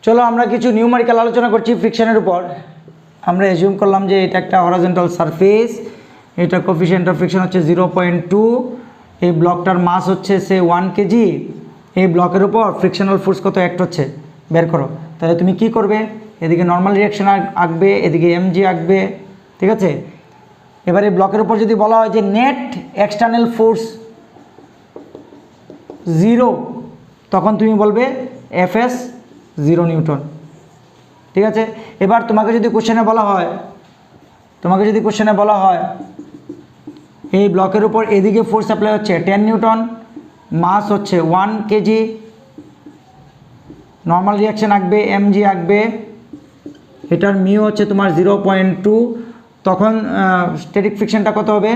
চলো আমরা কিছু নিউমেরিক্যাল আলোচনা করছি ফ্রিকশনের উপর। আমরা এজিউম করলাম যে এটা একটা হরাইজন্টাল সারফেস, এটা কোফিশিয়েন্ট অফ ফ্রিকশন হচ্ছে 0.2, এই ব্লকটার মাস হচ্ছে সে 1 কেজি, এই ব্লকের উপর ফ্রিকশনাল ফোর্স কত অ্যাক্ট হচ্ছে বের করো। তাহলে তুমি কি করবে, এদিকে নর্মাল রিয়াকশন আঁকবে, এদিকে এমজি আঁকবে, ঠিক আছে। এবারে ব্লকের উপর যদি বলা হয় যে নেট এক্সটার্নাল ফোর্স 0, তখন তুমি বলবে এফএস 0 নিউটন, ঠিক আছে। এবার তোমাকে যদি কোশ্চেনে বলা হয় এই ব্লকের উপর এদিকে ফোর্স অ্যাপ্লাই হচ্ছে 10 নিউটন, মাস হচ্ছে 1 কেজি, নর্মাল রিয়াকশন আঁকবে, এমজি আঁকবে, এটার মিউ হচ্ছে তোমার 0.2, তখন স্ট্যাটিক ফ্রিকশনটা কত হবে,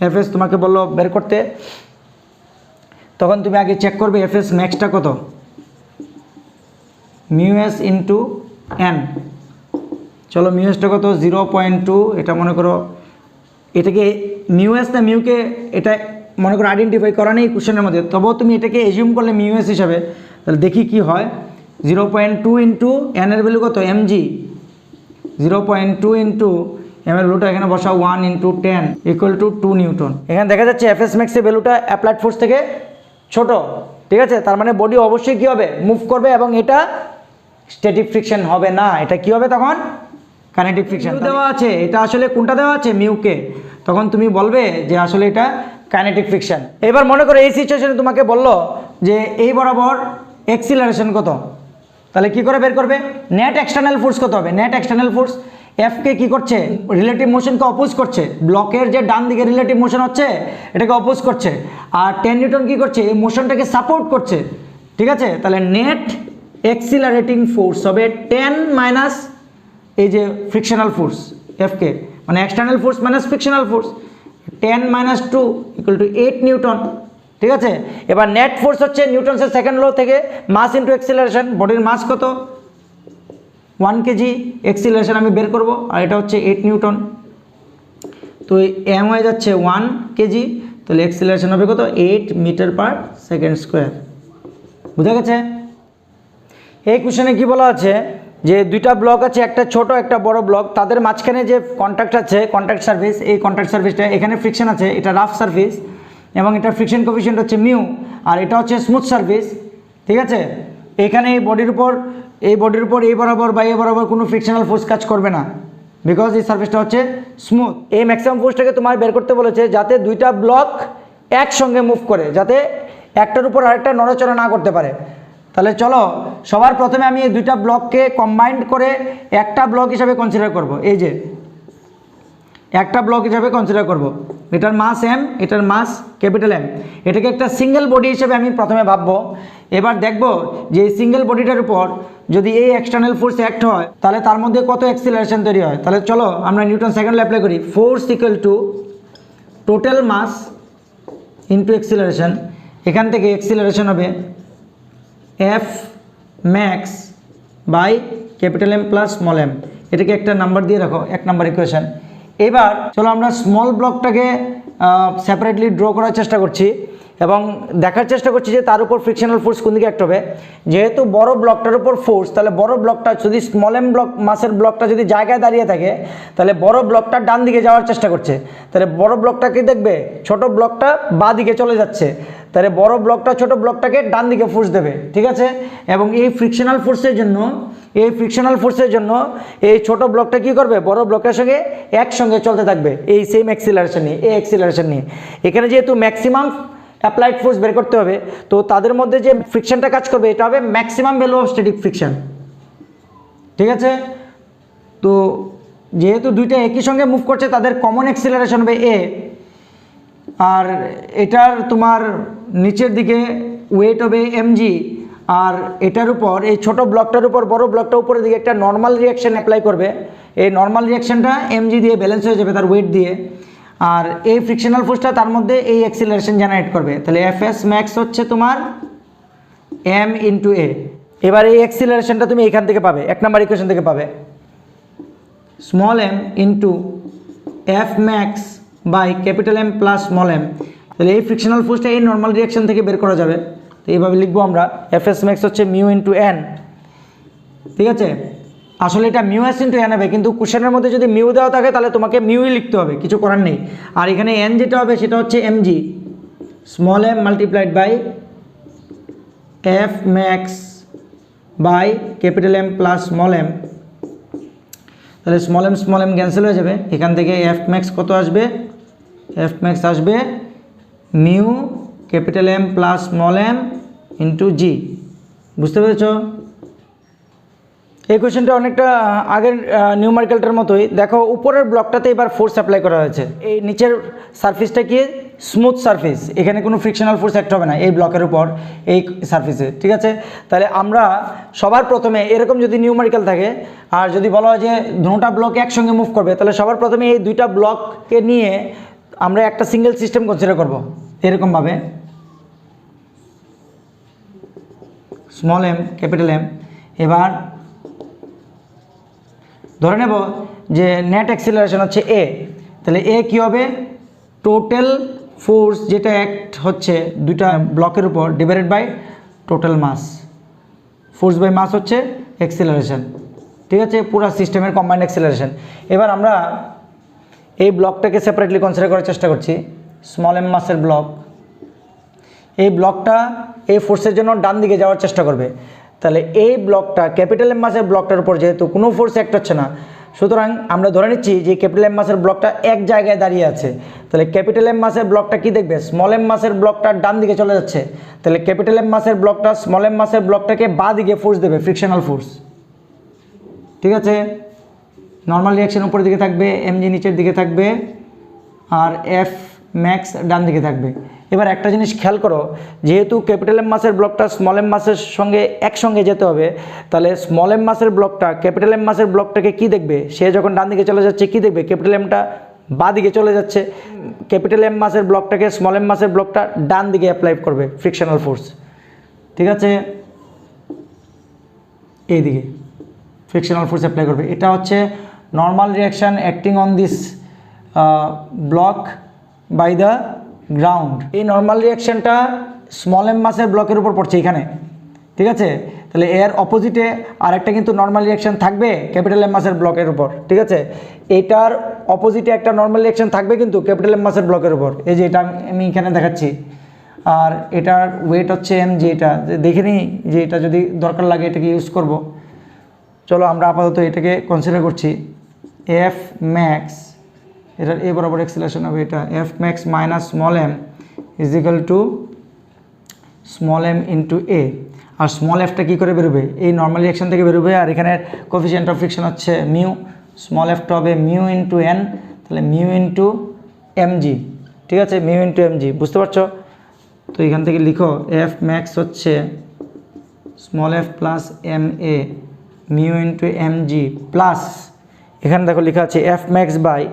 এফএস তোমাকে বললো বের করতে। তখন তুমি আগে চেক করবে এফএস ম্যাক্সটা কত, মিউএস ইন্টু এন। চলো মিউএসটা কত 0.2, এটা মনে করো, এটাকে মিউএস না মিউকে এটা মনে করো আইডেন্টিফাই করা নেই কোশ্চেনের মধ্যে, তবুও তুমি এটাকে এজিউম করলে মিউএস হিসাবে। তাহলে দেখি কি হয়, 0.2 ইন্টু এন এর ভ্যালু কত, এমজি, 0.2 ইন্টু এম এর ভ্যালুটা এখানে বসাও 1 ইন্টু 10 ইকুয়াল টু 2 নিউটন। এখানে দেখা যাচ্ছে এফএস ম্যাক্সের ভ্যালুটা অ্যাপ্লাইড ফোর্স থেকে ছোট, ঠিক আছে। তার মানে বডি অবশ্যই কী হবে, মুভ করবে, এবং এটা স্ট্যাটিক ফ্রিকশন হবে না, এটা কি হবে তখন কাইনেটিক ফ্রিকশন দেওয়া আছে। এটা আসলে কোনটা দেওয়া আছে, মিউকে, তখন তুমি বলবে যে আসলে এটা কাইনেটিক ফ্রিকশন। এবার মনে করো এই সিচুয়েশনে তোমাকে বললো যে এই বরাবর এক্সিলারেশন কত, তাহলে কি করে বের করবে, নেট এক্সটার্নাল ফোর্স কত হবে, নেট এক্সটার্নাল ফোর্স এফকে কি করছে, রিলেটিভ মোশনকে অপোজ করছে, ব্লকের যে ডান দিকে রিলেটিভ মোশন হচ্ছে এটাকে অপোজ করছে, আর 10 নিউটন কি করছে, এই মোশনটাকে সাপোর্ট করছে, ঠিক আছে। তাহলে নেট এক্সিলারেটিং ফোর্স হবে 10 মাইনাস এই যে ফ্রিকশনাল ফোর্স এফকে, মানে external force minus frictional force, 10 minus 2 equal to 8 Newton, ঠিক আছে। এবার নেট ফোর্স হচ্ছে নিউটনসের সেকেন্ড ল থেকে মাস ইন্টু এক্সিলারেশন, বডির মাস কত 1 কেজি, এক্সিলারেশন আমি বের করব, আর এটা হচ্ছে 8 নিউটন। তো এম হয়ে যাচ্ছে 1 কেজি, তাহলে এক্সিলারেশন হবে কত, 8 মিটার পার সেকেন্ড স্কোয়ার। বুঝা গেছে। এই কোশ্চেনে কি বলা আছে যে দুইটা ব্লক আছে, একটা ছোট একটা বড় ব্লক, তাদের মাঝখানে যে কন্ট্যাক্ট আছে, কন্ট্যাক্ট সার্ভিস, এই কন্ট্যাক্ট সার্ভিসটা এখানে ফ্রিকশন আছে, এটা রাফ সার্ভিস, এবং এটা ফ্রিকশন কোফিশিয়েন্ট হচ্ছে মিউ, আর এটা হচ্ছে স্মুথ সার্ভিস, ঠিক আছে। এখানে এই বডির উপর এই বরাবর বা এই বরাবর কোনো ফ্রিকশনাল ফোর্স কাজ করবে না, বিকজ এই সার্ভিসটা হচ্ছে স্মুথ। এই ম্যাক্সিমাম ফোর্সটাকে তোমার বের করতে বলেছে যাতে দুইটা ব্লক একসঙ্গে মুভ করে, যাতে একটার উপর আরেকটা নড়াচড়া না করতে পারে। তাহলে চলো সবার প্রথমে আমি এই দুইটা ব্লককে কম্বাইন্ড করে একটা ব্লক হিসাবে কনসিডার করব, এই যে একটা ব্লক হিসাবে কনসিডার করব, এটার মাস এম, এটার মাস ক্যাপিটাল এম, এটাকে একটা সিঙ্গেল বডি হিসেবে আমি প্রথমে ভাববো। এবার দেখব যে এই সিঙ্গেল বডিটার উপর যদি এই এক্সটার্নাল ফোর্স অ্যাক্ট হয় তাহলে তার মধ্যে কত এক্সিলারেশন তৈরি হয়। তাহলে চলো আমরা নিউটন সেকেন্ড ল অ্যাপ্লাই করি, force equal to total mass into acceleration, এখান থেকে এক্সিলারেশন হবে F max by capital M plus small M, এটাকে একটা নাম্বার দিয়ে রাখো, 1 নাম্বার ইকুয়েশন। এবার চলো আমরা স্মল ব্লকটাকে সেপারেটলি ড্র করার চেষ্টা করছি এবং দেখার চেষ্টা করছি যে তার উপর ফ্রিকশনাল ফোর্স কোন দিকে অ্যাক্ট হবে। যেহেতু বড় ব্লকটার উপর ফোর্স, তাহলে বড় ব্লকটা যদি স্মল এম ব্লক মাসের ব্লকটা যদি জায়গায় দাঁড়িয়ে থাকে তাহলে বড় ব্লকটা ডান দিকে যাওয়ার চেষ্টা করছে, তাহলে বড় ব্লকটাকে দেখবে ছোট ব্লকটা বাঁ দিকে চলে যাচ্ছে, তাহলে বড় ব্লকটা ছোট ব্লকটাকে ডান দিকে ফোর্স দেবে, ঠিক আছে। এবং এই ফ্রিকশনাল ফোর্সের জন্য এই ছোট ব্লকটা কি করবে, বড় ব্লকের সঙ্গে একসঙ্গে চলতে থাকবে এই সেম এক্সিলারেশন নিয়ে, এই এক্সিলারেশন নিয়ে। এখানে যেহেতু ম্যাক্সিমাম অ্যাপ্লাইড ফোর্স বের করতে হবে, তো তাদের মধ্যে যে ফ্রিকশনটা কাজ করবে এটা হবে maximum value of static friction, ঠিক আছে। তো যেহেতু দুইটা একই সঙ্গে মুভ করছে তাদের কমন এক্সিলারেশন হবে এ, আর এটার তোমার নিচের দিকে ওয়েট হবে এমজি, আর এটার উপর এই ছোট ব্লকটার উপর বড় ব্লকটা উপরের দিকে একটা নর্মাল রিয়াকশন অ্যাপ্লাই করবে, এই নর্মাল রিয়াকশনটা এমজি দিয়ে ব্যালেন্স হয়ে যাবে তার ওয়েট দিয়ে, আর এই ফ্রিকশনাল ফোর্সটা তার মধ্যে এই অ্যাক্সিলারেশন জেনারেট করবে। তাহলে এফএস ম্যাক্স হচ্ছে তোমার এম ইন্টু এ। এবার এই অ্যাক্সিলারেশনটা তুমি এখান থেকে পাবে, 1 নাম্বার ইকুয়েশন থেকে পাবে, small M into F max by capital M plus small M. তাহলে এই ফ্রিকশনাল ফোর্সটা এই নর্মাল রিয়াকশন থেকে বের করা যাবে। তো এইভাবে লিখবো আমরা, এফএস ম্যাক্স হচ্ছে মিউ ইন্টু এন ঠিক আছে, আসলে এটা মিউ এস ইন্টু এন হবে, কিন্তু কোশ্চেনের মধ্যে যদি মিউ দেওয়া থাকে তাহলে তোমাকে মিউই লিখতে হবে, কিছু করার নেই। আর এখানে এন যেটা হবে সেটা হচ্ছে M G, small M multiplied by F max by capital M plus small M. তাহলে স্মল এম ক্যান্সেল হয়ে যাবে, এখান থেকে এফ ম্যাক্স কত আসবে, এফ ম্যাক্স আসবে mu capital M plus small M into G. বুঝতে পেরেছ? এই কোয়েশ্চেনটা অনেকটা আগের নিউমারিক্যালটার মতোই। দেখো উপরের ব্লকটাতে এবার ফোর্স অ্যাপ্লাই করা হয়েছে, এই নিচের সারফেসটা কি স্মুথ সারফেস, এখানে কোনো ফ্রিকশনাল ফোর্স অ্যাক্ট হবে না এই ব্লকের উপর, এই সারফেসে। ঠিক আছে, তাহলে আমরা সবার প্রথমে এরকম যদি নিউমারিক্যাল থাকে আর যদি বলা হয় যে দুটা ব্লক একসঙ্গে মুভ করবে, তাহলে সবার প্রথমে এই দুইটা ব্লককে নিয়ে আমরা একটা সিঙ্গেল সিস্টেম কনসিডার করব এরকমভাবে, স্মল এম ক্যাপিটাল এম। এবার ধরে নেব যে নেট অ্যাক্সিলারেশন হচ্ছে এ, তাহলে এ কী হবে, টোটাল ফোর্স যেটা অ্যাক্ট হচ্ছে দুইটা ব্লকের উপর divided by total mass. Force by mass হচ্ছে অ্যাক্সিলারেশন। ঠিক আছে, পুরো সিস্টেমের কম্বাইন্ড অ্যাক্সিলারেশন। এবার আমরা এই ব্লকটাকে সেপারেটলি কনসিডার করার চেষ্টা করছি, স্মল এম মাসের ব্লক। এই ব্লকটা এই ফোর্সের জন্য ডান দিকে যাওয়ার চেষ্টা করবে, তাহলে এই ব্লকটা ক্যাপিটাল এম মাসের ব্লকটার উপর যেহেতু কোনো ফোর্স অ্যাক্ট হচ্ছে না, সুতরাং আমরা ধরে নিচ্ছি যে ক্যাপিটাল এম মাসের ব্লকটা এক জায়গায় দাঁড়িয়ে আছে। তাহলে ক্যাপিটাল এম মাসের ব্লকটা কি দেখবে, স্মল এম মাসের ব্লকটা ডান দিকে চলে যাচ্ছে, তাহলে ক্যাপিটাল এম মাসের ব্লকটা স্মল এম মাসের ব্লকটাকে বাঁ দিকে ফোর্স দেবে, ফ্রিকশনাল ফোর্স। ঠিক আছে, নর্মাল রিয়াকশন উপরের দিকে থাকবে, এমজি নিচের দিকে থাকবে, আর এফ ম্যাক্স ডান দিকে থাকবে। এবার একটা জিনিস খেয়াল করো, যেহেতু ক্যাপিটাল এম মাসের ব্লকটা স্মল এম মাসের সঙ্গে একসঙ্গে যেতে হবে, তাহলে স্মল এম মাসের ব্লকটা ক্যাপিটাল এম মাসের ব্লকটাকে কী দেখবে, সে যখন ডান দিকে চলে যাচ্ছে কী দেখবে, ক্যাপিটাল এমটা বাঁ দিকে চলে যাচ্ছে, ক্যাপিটাল এম মাসের ব্লকটাকে স্মল এম মাসের ব্লকটা ডান দিকে অ্যাপ্লাই করবে ফ্রিকশনাল ফোর্স। ঠিক আছে, এই দিকে ফ্রিকশনাল ফোর্স অ্যাপ্লাই করবে। এটা হচ্ছে normal reaction acting on this block by the ground. এই নর্মাল রিয়াকশানটা স্মল এম মাসের ব্লকের উপর পড়ছে এখানে। ঠিক আছে, তাহলে এর অপোজিটে আরেকটা কিন্তু নর্মাল রিয়াকশান থাকবে ক্যাপিটাল এম মাসের ব্লকের উপর। ঠিক আছে, এটার অপোজিটে একটা নর্মাল রিয়াকশান থাকবে কিন্তু ক্যাপিটাল এম মাসের ব্লকের উপর, এই যে এটা আমি এখানে দেখাচ্ছি। আর এটার ওয়েট হচ্ছে এম জি, এটা দেখে নিই যে এটা যদি দরকার লাগে এটাকে ইউজ করব। চলো আমরা আপাতত এটাকে কনসিডার করছি, এফ ম্যাক্স, এটার এ বরাবর অ্যাক্সিলারেশন হবে এটা, F max minus small M is equal to small M into A. আর স্মল এফটা কী করে বেরোবে, এই নর্মাল রিয়াকশান থেকে বেরোবে, আর এখানের কোফিশিয়েন্ট অফ ফ্রিকশন হচ্ছে মিউ, স্মল এফটা হবে মিউ ইন্টু এন, তাহলে মিউ ইন্টু এম জি। ঠিক আছে, মিউ ইন্টু এম জি, বুঝতে পারছো? তো এখান থেকে লিখো এফ ম্যাক্স হচ্ছে small F plus M A mu into M G plus, এখানে দেখো লেখা আছে এফ ম্যাক্স বাই,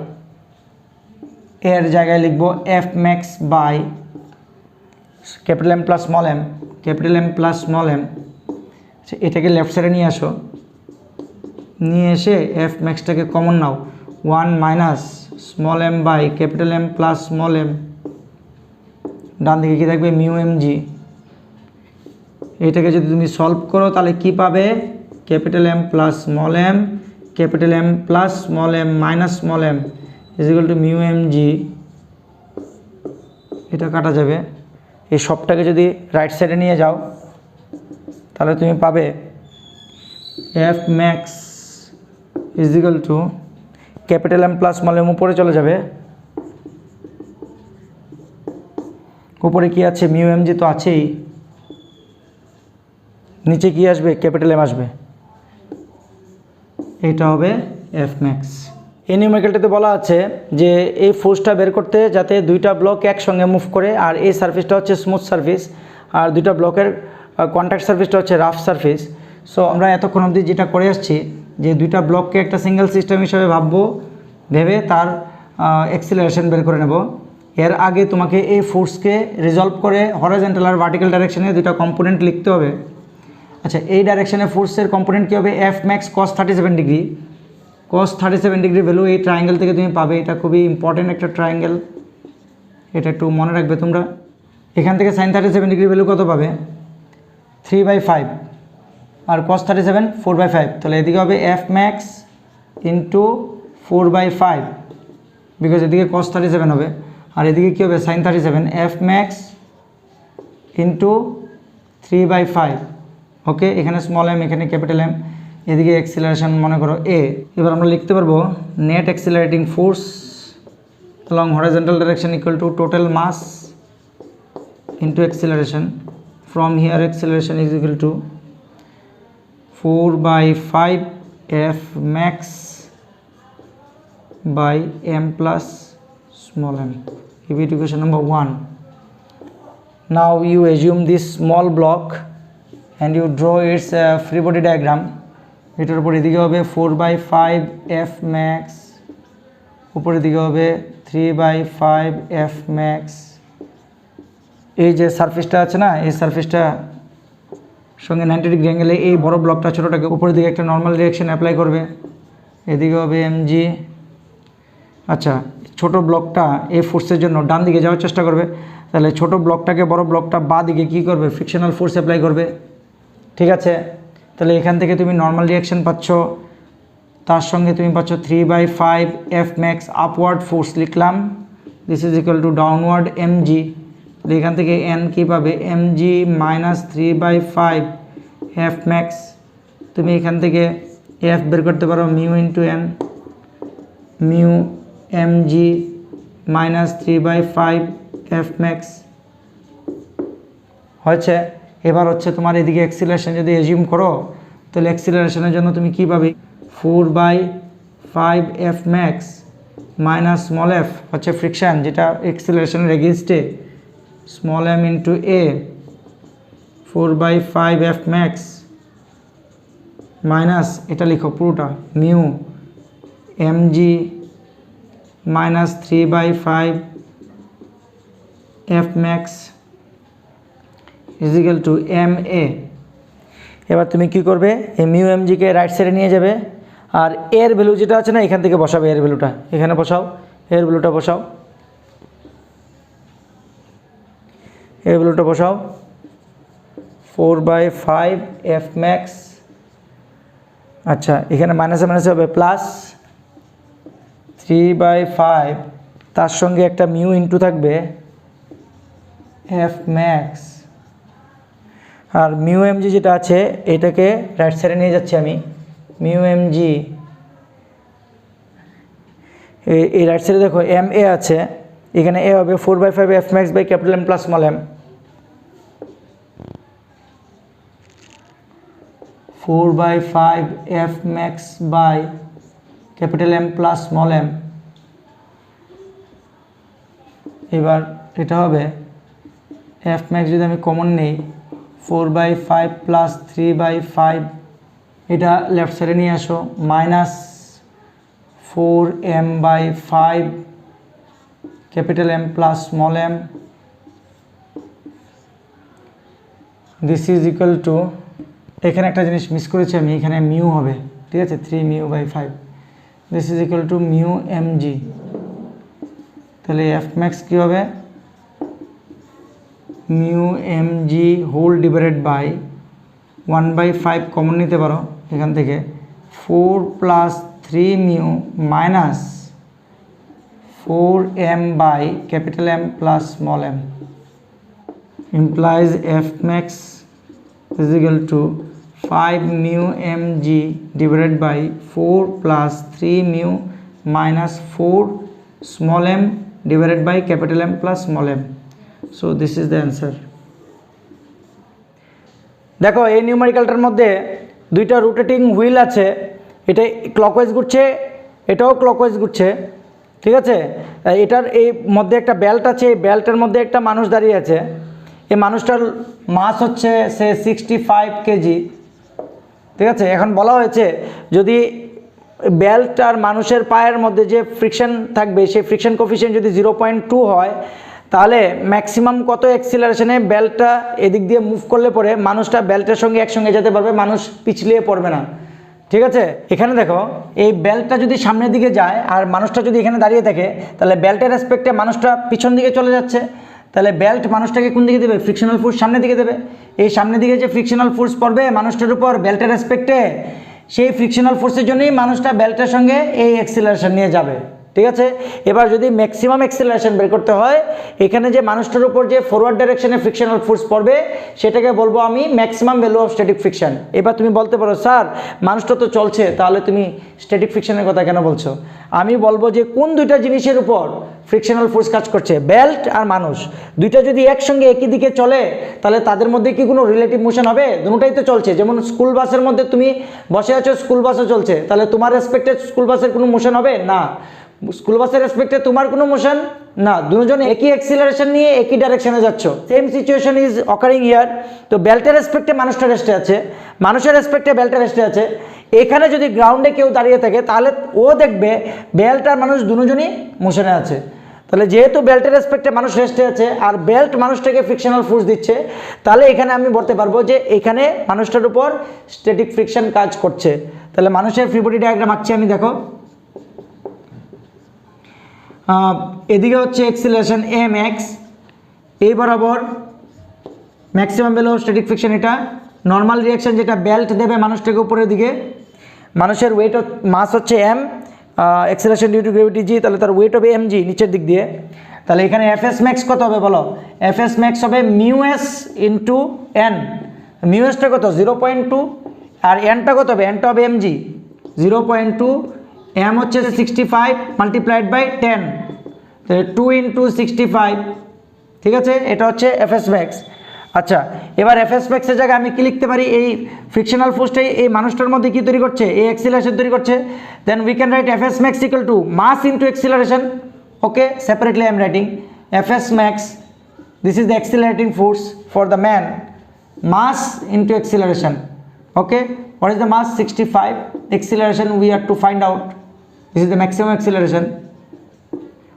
এর জায়গায় লিখবো F max by capital M plus small M, capital M plus small M. এটাকে লেফট সাইডে নিয়ে আসো, নিয়ে এসে এফ ম্যাক্সটাকে কমন নাও, 1 minus small M by capital M plus small M, ডান দিকে কী থাকবে মিউ এম জি। এটাকে যদি তুমি সলভ করো তাহলে কি পাবে, capital M plus small M, capital M plus small M minus small M is equal to mu M G. এটা কাটা যাবে, এই সবটাকে যদি রাইট সাইডে নিয়ে যাও তাহলে তুমি পাবে F max is equal to capital M plus small M উপরে চলে যাবে, উপরে কি আছে মিউ এম জি তো আছেই, নিচে কি আসবে ক্যাপিটাল এম আসবে, এটা হবে এফ ম্যাক্স। এই নিউমেরিক্যালটাতে বলা আছে যে এই ফোর্সটা বের করতে যাতে দুইটা ব্লক একসঙ্গে মুভ করে, আর এই সারফেসটা হচ্ছে স্মুথ সারফেস, আর দুইটা ব্লকের কন্ট্যাক্ট সারফেসটা হচ্ছে রাফ সারফেস। সো আমরা এতক্ষণ অবধি যেটা করে আসছি যে দুইটা ব্লককে একটা সিঙ্গেল সিস্টেম হিসাবে ভাববো, ভেবে তার অ্যাক্সিলারেশন বের করে নেব। এর আগে তোমাকে এই ফোর্সকে রিজলভ করে হরাইজন্টাল আর ভার্টিক্যাল ডাইরেকশনে দুইটা কম্পোনেন্ট লিখতে হবে। আচ্ছা, এই ডাইরেকশনে ফোর্সের কম্পোনেন্ট কী হবে, এফ ম্যাক্স কস 37 ডিগ্রি, কস 37 ডিগ্রি ভ্যালু এই ট্রায়াঙ্গেল থেকে তুমি পাবে। এটা খুবই ইম্পর্টেন্ট একটা ট্রায়াঙ্গেল, এটা একটু মনে রাখবে তোমরা। এখান থেকে সাইন 37 ডিগ্রি ভ্যালু কত পাবে, 3/5। আর cos 37 4/5, তাহলে এদিকে হবে এফ ম্যাক্স ইন্টু 4/5, বিকজ এদিকে cos 37 হবে, আর এদিকে কী হবে sin 37 এফ ম্যাক্স ইন্টু 3/5। ওকে, এখানে স্মল এম, এখানে ক্যাপিটাল এম, এদিকে অ্যাক্সিলারেশন মনে করো এ। এবার আমরা লিখতে পারবো net accelerating force along horizontal direction equal to total mass into acceleration. From here acceleration is equal to 4/5 f max by m plus small m. Give it equation number 1. Now you assume this small block and you draw its free body diagram. এটার উপর এদিকে হবে 4/5 f max, উপরের দিকে হবে 3/5 f max। এই যে সারফেসটা আছে না, এই সারফেসটা সঙ্গে 90 ডিগ্রি অ্যাঙ্গেলে এই বড় ব্লকটা ছোটোটাকে উপরের দিকে একটা নর্মাল ডিরেকশন অ্যাপ্লাই করবে, এদিকে হবে mg। আচ্ছা, ছোট ব্লকটা এই ফোর্সের জন্য ডান দিকে যাওয়ার চেষ্টা করবে, তাহলে ছোট ব্লকটাকে বড় ব্লকটা বাঁ দিকে কী করবে, ফ্রিকশনাল ফোর্স অ্যাপ্লাই করবে। ঠিক আছে, তাহলে এখান থেকে তুমি নর্মাল ডিরেকশন পাচ্ছ, তার সঙ্গে তুমি পাচ্ছ 3/5 এফ ম্যাক্স আপওয়ার্ড ফোর্স লিখলাম, this is equal two downward mg। তাহলে এখান থেকে n কী পাবে, mg মাইনাস 3/5 এফ ম্যাক্স। তুমি এখান থেকে এফ বের করতে পারো mu into N, mu mg minus 3/5 F max হয়েছে। এবার হচ্ছে তোমার এদিকে অ্যাক্সিলারেশন যদি এজিউম করো, তাহলে অ্যাক্সিলারেশনের জন্য তুমি কী পাবে, 4/5 F max minus small F হচ্ছে ফ্রিকশান, যেটা অ্যাক্সিলারেশনের এগেনস্টে, small M into A 4/5 F max minus এটা লিখো পুরোটা mu mg minus 3/5 F max is equal to M A. এবার তুমি কি করবে, এই মিউ এমজিকে রাইট সাইডে নিয়ে যাবে, আর এর ভ্যালু যেটা আছে না এখান থেকে বসাবে, এর ভ্যালুটা এখানে বসাও, এর ভ্যালুটা বসাও, এর ভ্যালুটা বসাও 4/5 এফ ম্যাক্স। আচ্ছা, এখানে মাইনাসে মাইনাসে হবে প্লাস 3/5, তার সঙ্গে একটা মিউ ইন্টু থাকবে এফ ম্যাক্স, আর মিউ এমজি যেটা আছে এটাকে রাইট সাইডে নিয়ে যাচ্ছি আমি, মিউ এমজি এই রাইট সাইডে দেখো এম এ আছে, এখানে এ হবে 4/5 F max by capital M plus small M, 4/5 F max by capital M plus small M. এবার এটা হবে এফ ম্যাক্স যদি আমি কমন নেই 4/5 প্লাস 3/5, এটা লেফট সাইডে নিয়ে আসো, minus 4m/5 capital M plus small M, this is equal to, এখানে একটা জিনিস মিস করেছি আমি, এখানে মিউ হবে, ঠিক আছে 3mu/5, this is equal to mu mg। তাহলে এফ ম্যাক্স কী হবে, mu mg whole divided by 1/5 common নিতে পারো এখান থেকে, 4 plus 3 mu minus 4m/, capital M plus small M, implies f max is equal to 5 mu mg divided by 4 plus 3 mu minus 4 small m divided by capital M plus small m. So this is the answer. দেখো এই নিউমেরিক্যালটার মধ্যে দুইটা rotating wheel আছে, এটা clockwise ঘুরছে, এটাও clockwise ঘুরছে, ঠিক আছে। এটার এই মধ্যে একটা বেল্ট আছে, এই বেল্টের মধ্যে একটা মানুষ দাঁড়িয়ে আছে, এই মানুষটার মাস হচ্ছে সে 65 কেজি, ঠিক আছে। এখন বলা হয়েছে যদি বেল্ট আর মানুষের পায়ের মধ্যে যে ফ্রিকশন থাকবে সেই ফ্রিকশন কোফিশিয়েন্ট যদি 0.2 হয়, তাহলে ম্যাক্সিমাম কত অ্যাক্সিলারেশনে বেল্টটা এদিক দিয়ে মুভ করলে পরে মানুষটা বেল্টের সঙ্গে একসঙ্গে যেতে পারবে, মানুষ পিছলিয়ে পড়বে না, ঠিক আছে। এখানে দেখো এই বেল্টটা যদি সামনের দিকে যায় আর মানুষটা যদি এখানে দাঁড়িয়ে থাকে, তাহলে বেল্টের রেসপেক্টে মানুষটা পিছন দিকে চলে যাচ্ছে, তাহলে বেল্ট মানুষটাকে কোন দিকে দেবে, ফ্রিকশনাল ফোর্স সামনের দিকে দেবে। এই সামনের দিকে যে ফ্রিকশনাল ফোর্স পড়বে মানুষটার উপর বেল্টের রেসপেক্টে, সেই ফ্রিকশনাল ফোর্সের জন্যই মানুষটা বেল্টের সঙ্গে এই অ্যাক্সিলারেশন নিয়ে যাবে, ঠিক আছে। এবার যদি ম্যাক্সিমাম অ্যাক্সিলারেশন বের করতে হয়, এখানে যে মানুষটার উপর যে ফরওয়ার্ড ডাইরেকশনে ফ্রিকশনাল ফোর্স পড়বে সেটাকে বলবো আমি maximum value of static friction. এবার তুমি বলতে পারো স্যার মানুষটা তো চলছে, তাহলে তুমি স্ট্যাটিক ফ্রিকশনের কথা কেন বলছো? আমি বলবো যে কোন দুইটা জিনিসের উপর ফ্রিকশনাল ফোর্স কাজ করছে, বেল্ট আর মানুষ, দুইটা যদি একসঙ্গে একই দিকে চলে তাহলে তাদের মধ্যে কি কোনো রিলেটিভ মোশন হবে? দুটোই তো চলছে। যেমন স্কুল বাসের মধ্যে তুমি বসে আছো, স্কুল বাসও চলছে, তাহলে তোমার রেসপেক্টে স্কুল বাসের কোনো মোশন হবে না? স্কুল বাসের রেসপেক্টে তোমার কোনো মোশন না, দুজন একই অ্যাক্সিলারেশন নিয়ে একই ডাইরেকশনে যাচ্ছ। Same situation is occurring here. তো বেল্টের রেসপেক্টে মানুষটা রেস্টে আছে, মানুষের রেসপেক্টে বেল্টের রেস্টে আছে। এখানে যদি গ্রাউন্ডে কেউ দাঁড়িয়ে থাকে তাহলে ও দেখবে বেল্ট আর মানুষ দুজনই মোশনে আছে। তাহলে যেহেতু বেল্টের রেসপেক্টে মানুষ রেস্টে আছে আর বেল্ট মানুষটাকে ফ্রিকশনাল ফোর্স দিচ্ছে, তাহলে এখানে আমি বলতে পারবো যে এখানে মানুষটার উপর স্ট্যাটিক ফ্রিকশন কাজ করছে। তাহলে মানুষের ফ্রি বডি ডায়াগ্রাম আঁকছি আমি, দেখো এদিকে হচ্ছে অ্যাক্সিলারেশন এম এক্স, এই বরাবর maximum value of static friction, এটা নর্মাল রিয়াকশন যেটা বেল্ট দেবে মানুষটাকে উপরের দিকে। মানুষের ওয়েট মাস হচ্ছে M, acceleration due to gravity G, তাহলে তার ওয়েট হবে এম জি নিচের দিক দিয়ে। তাহলে এখানে এফ এস ম্যাক্স কত হবে বলো? এফ এস ম্যাক্স হবে mu S into N. Mu এসটা কত? 0.2, আর এনটা কত হবে? এনটা হবে এম জি 0.2, এম হচ্ছে 65 মাল্টিপ্লাইড বাই 10, তাহলে 2 ইন্টু 65, ঠিক আছে। এটা হচ্ছে এফ এস ম্যাক্স। আচ্ছা, এবার এফ এস ম্যাক্সের জায়গায় আমি কি লিখতে পারি? এই ফ্রিকশনাল ফোর্সটাই এই মানুষটার মধ্যে কি তৈরি করছে? এই অ্যাক্সিলারেশন তৈরি করছে। Then we can write F S max equal to mass into acceleration. Okay, separately I am writing F S max, this is the accelerating force for the man, mass into acceleration. Okay, what is the mass? 65. Acceleration we have to find out. This is the maximum acceleration.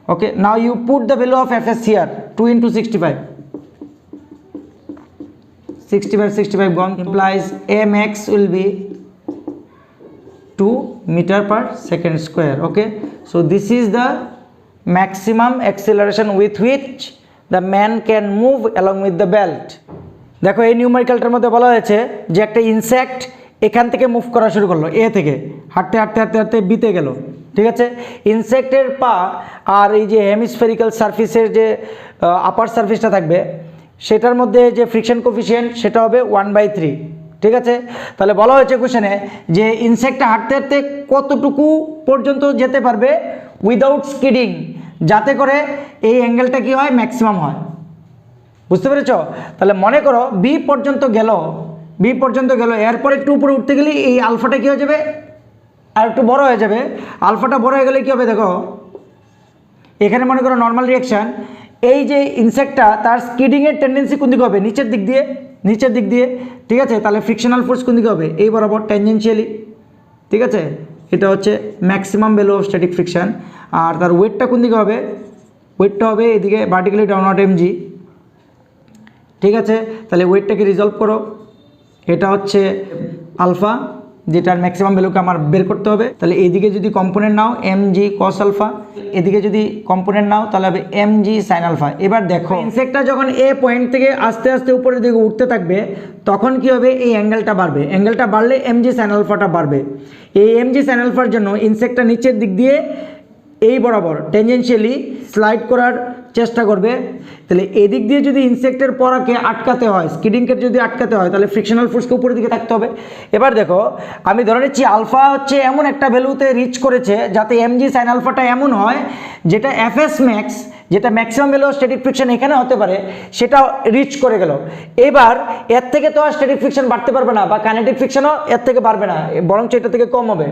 Okay, now you put the value of Fs here, 2 into 65. 65 gone, implies mx will be 2 meter per second square. Okay, so this is the maximum acceleration with which the man can move along with the belt. দেখো এই নিউমেরিক্যালটার মধ্যে বলা হয়েছে যে একটা insect এখান থেকে move করা শুরু করলো, এ থেকে হাঁটতে হাঁটতে হাঁটতে হাঁটতে বিতে গেল, ঠিক আছে। ইনসেক্টের পা আর এই যে হেমিস্ফেরিক্যাল সারফেসের যে আপার সারফেসটা থাকবে সেটার মধ্যে যে ফ্রিকশন কোফিশিয়েন্ট সেটা হবে 1/3, ঠিক আছে। তাহলে বলা হয়েছে কোশ্চেনে যে ইনসেক্টটা হাঁটতে হাঁটতে কতটুকু পর্যন্ত যেতে পারবে উইদাউট স্কিডিং, যাতে করে এই অ্যাঙ্গেলটা কি হয়, ম্যাক্সিমাম হয়। বুঝতে পেরেছ? তাহলে মনে করো বি পর্যন্ত গেল, এরপর একটু উপরে উঠতে গেলে এই আলফাটা কী হয়ে যাবে, আর একটু বড় হয়ে যাবে। আলফাটা বড় হয়ে গেলে কী হবে দেখো, এখানে মনে করো নর্মাল রিয়াকশান, এই যে ইনসেক্টটা তার স্কিডিংয়ের টেন্ডেন্সি কোন দিকে হবে, নিচের দিক দিয়ে, ঠিক আছে। তাহলে ফ্রিকশনাল ফোর্স কোন দিকে হবে, এই বরাবর ট্যানজেনশিয়ালি, ঠিক আছে। এটা হচ্ছে maximum value of static friction. আর তার ওয়েটটা কোন দিকে হবে, ওয়েটটা হবে এদিকে ভার্টিক্যালি ডাউনওয়ার্ড এমজি, ঠিক আছে। তাহলে ওয়েটটাকে রিজলভ করো, এটা হচ্ছে আলফা, যেটার ম্যাক্সিমাম ভ্যালুকে আমার বের করতে হবে। তাহলে এইদিকে যদি কম্পোনেন্ট নাও এম জি কস আলফা, এদিকে যদি কম্পোনেন্ট নাও তাহলে হবে এম জি সাইন আলফা। এবার দেখো ইনসেক্টটা যখন এ পয়েন্ট থেকে আস্তে আস্তে উপরের দিকে উঠতে থাকবে তখন কি হবে, এই অ্যাঙ্গেলটা বাড়বে, অ্যাঙ্গেলটা বাড়লে এম জি সাইন আলফাটা বাড়বে। এই এম জি সাইন আলফার জন্য ইনসেক্টটা নিচের দিক দিয়ে এই বরাবর টেনজেন্সিয়ালি স্লাইড করার চেষ্টা করবে। তাহলে এদিক দিয়ে যদি ইনসেক্টের পরাকে আটকাতে হয়, স্কিডিংকে যদি আটকাতে হয়, তাহলে ফ্রিকশনাল ফোর্সকে উপরের দিকে থাকতে হবে। এবার দেখো আমি ধরে নিচ্ছি আলফা হচ্ছে এমন একটা ভ্যালুতে রিচ করেছে যাতে এমজি সাইন আলফাটা এমন হয় যেটা এফএস ম্যাক্স, যেটা maximum value of static friction এখানে হতে পারে, সেটা রিচ করে গেল। এবার এর থেকে তো আর স্ট্যাটিক ফ্রিকশন বাড়তে পারবে না, বা কাইনেটিক ফ্রিকশনও এর থেকে বাড়বে না, বরঞ্চ এটা থেকে কম হবে,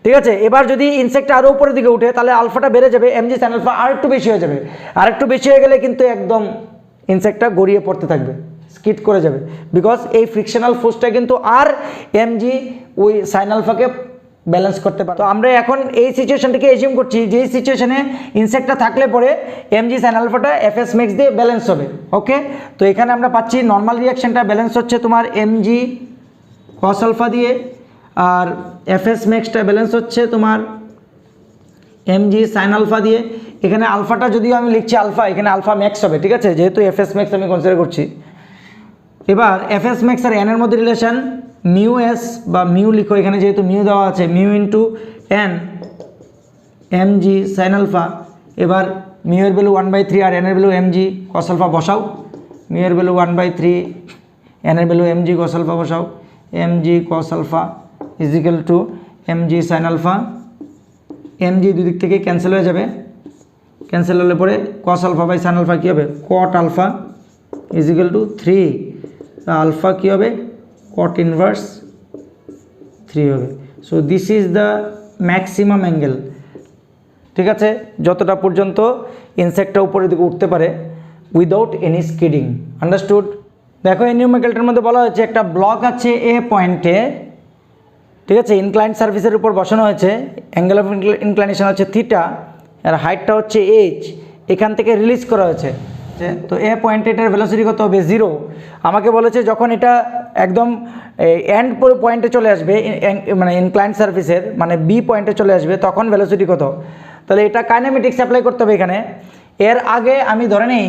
ঠিক আছে। এবার যদি ইনসেক্টটা আরও উপরের দিকে উঠে তাহলে আলফাটা বেড়ে যাবে, এমজি সাইন আলফা আর একটু বেশি হয়ে যাবে, আর একটু বেশি হয়ে গেলে কিন্তু একদম ইনসেক্টটা গড়িয়ে পড়তে থাকবে, স্কিড করে যাবে, বিকজ এই ফ্রিকশনাল ফোর্সটা কিন্তু আর এমজি ওই সাইন আলফাকে ব্যালেন্স করতে পারে। তো আমরা এখন এই সিচুয়েশনটাকে এজিউম করছি, যে সিচুয়েশনে ইনসেক্টটা থাকলে পরে এমজি সাইন আলফাটা এফএস ম্যাক্স দিয়ে ব্যালেন্স হবে। ওকে, তো এখানে আমরা পাচ্ছি নর্মাল রিয়াকশনটা ব্যালেন্স হচ্ছে তোমার এমজি কস আলফা দিয়ে, আর এফএস ম্যাক্সটা ব্যালেন্স হচ্ছে তোমার এমজি সাইন আলফা দিয়ে। এখানে আলফাটা যদিও আমি লিখছি আলফা, এখানে আলফা ম্যাক্স হবে, ঠিক আছে, যেহেতু এফএস ম্যাক্স আমি কনসিডার করছি। এবার এফএস ম্যাক্স আর এনের মধ্যে রিলেশন মিউ এস বা মিউ লিখো, এখানে যেহেতু মিউ দেওয়া আছে, mu into N M G sine alpha. এবার মিউ এর ভ্যালু 1/3 আর এন এর value M G cos alpha বসাও। মিউ এর ভ্যালু 1/3, এন এর value M G cos alpha বসাও। M G cos alpha is equal to M G sine alpha. M G দুদিক থেকে ক্যান্সেল হয়ে যাবে, ক্যান্সেল হলে পরে cos alpha by sine alpha কী হবে, cot alpha is equal to 3। Alpha কী হবে, কট ইনভার্স 3 হবে। So this is the maximum angle, ঠিক আছে, যতটা পর্যন্ত ইনসেক্টটা উপরের দিকে উঠতে পারে উইদাউট এনি স্কিডিং। আন্ডারস্টুড? দেখো এই নিউমেরিক্যালটার মধ্যে বলা হয়েছে একটা ব্লক আছে এ পয়েন্টে, ঠিক আছে, ইনক্লাইন্ড সার্ফেসের উপর বসানো হয়েছে, অ্যাঙ্গেল অফ ইনক্লাইনেশন হচ্ছে থিটা, আর হাইটটা হচ্ছে এইচ, এখান থেকে রিলিজ করা হয়েছে। তো এ পয়েন্টে এটার ভেলোসিটি কত হবে, 0। আমাকে বলেছে যখন এটা একদম এন্ড পয়েন্টে চলে আসবে, মানে ইনক্লাইন্ড সার্ফেসের মানে বি পয়েন্টে চলে আসবে, তখন ভেলোসিটি কত। তাহলে এটা কাইনেমেটিক্স অ্যাপ্লাই করতে হবে এখানে। এর আগে আমি ধরে নিই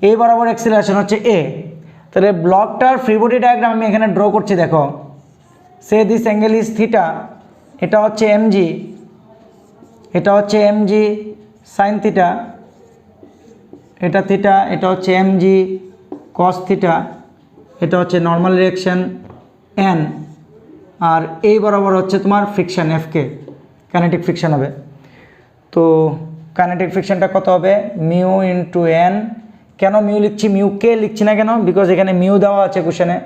এই বরাবর অ্যাক্সিলারেশন হচ্ছে এ, তাহলে ব্লকটার ফ্রি বডি ডায়াগ্রাম আমি এখানে ড্র করছি। দেখো say this angle is theta, এটা হচ্ছে এমজি, এটা হচ্ছে এমজি সাইন থিটা, এটা থিটা, এটা হচ্ছে এমজি কস থিটা, এটা হচ্ছে নর্মাল ডিরেকশন এন, আর এই বরাবর হচ্ছে তোমার ফ্রিকশন এফকে, কাইনেটিক ফ্রিকশন হবে। তো কাইনেটিক ফ্রিকশনটা কত হবে, মিউ ইন্টু এন। কেন মিউ লিখছি, মিউ কে লিখছি না কেন, বিকজ এখানে মিউ দেওয়া আছে কোশ্চেনে।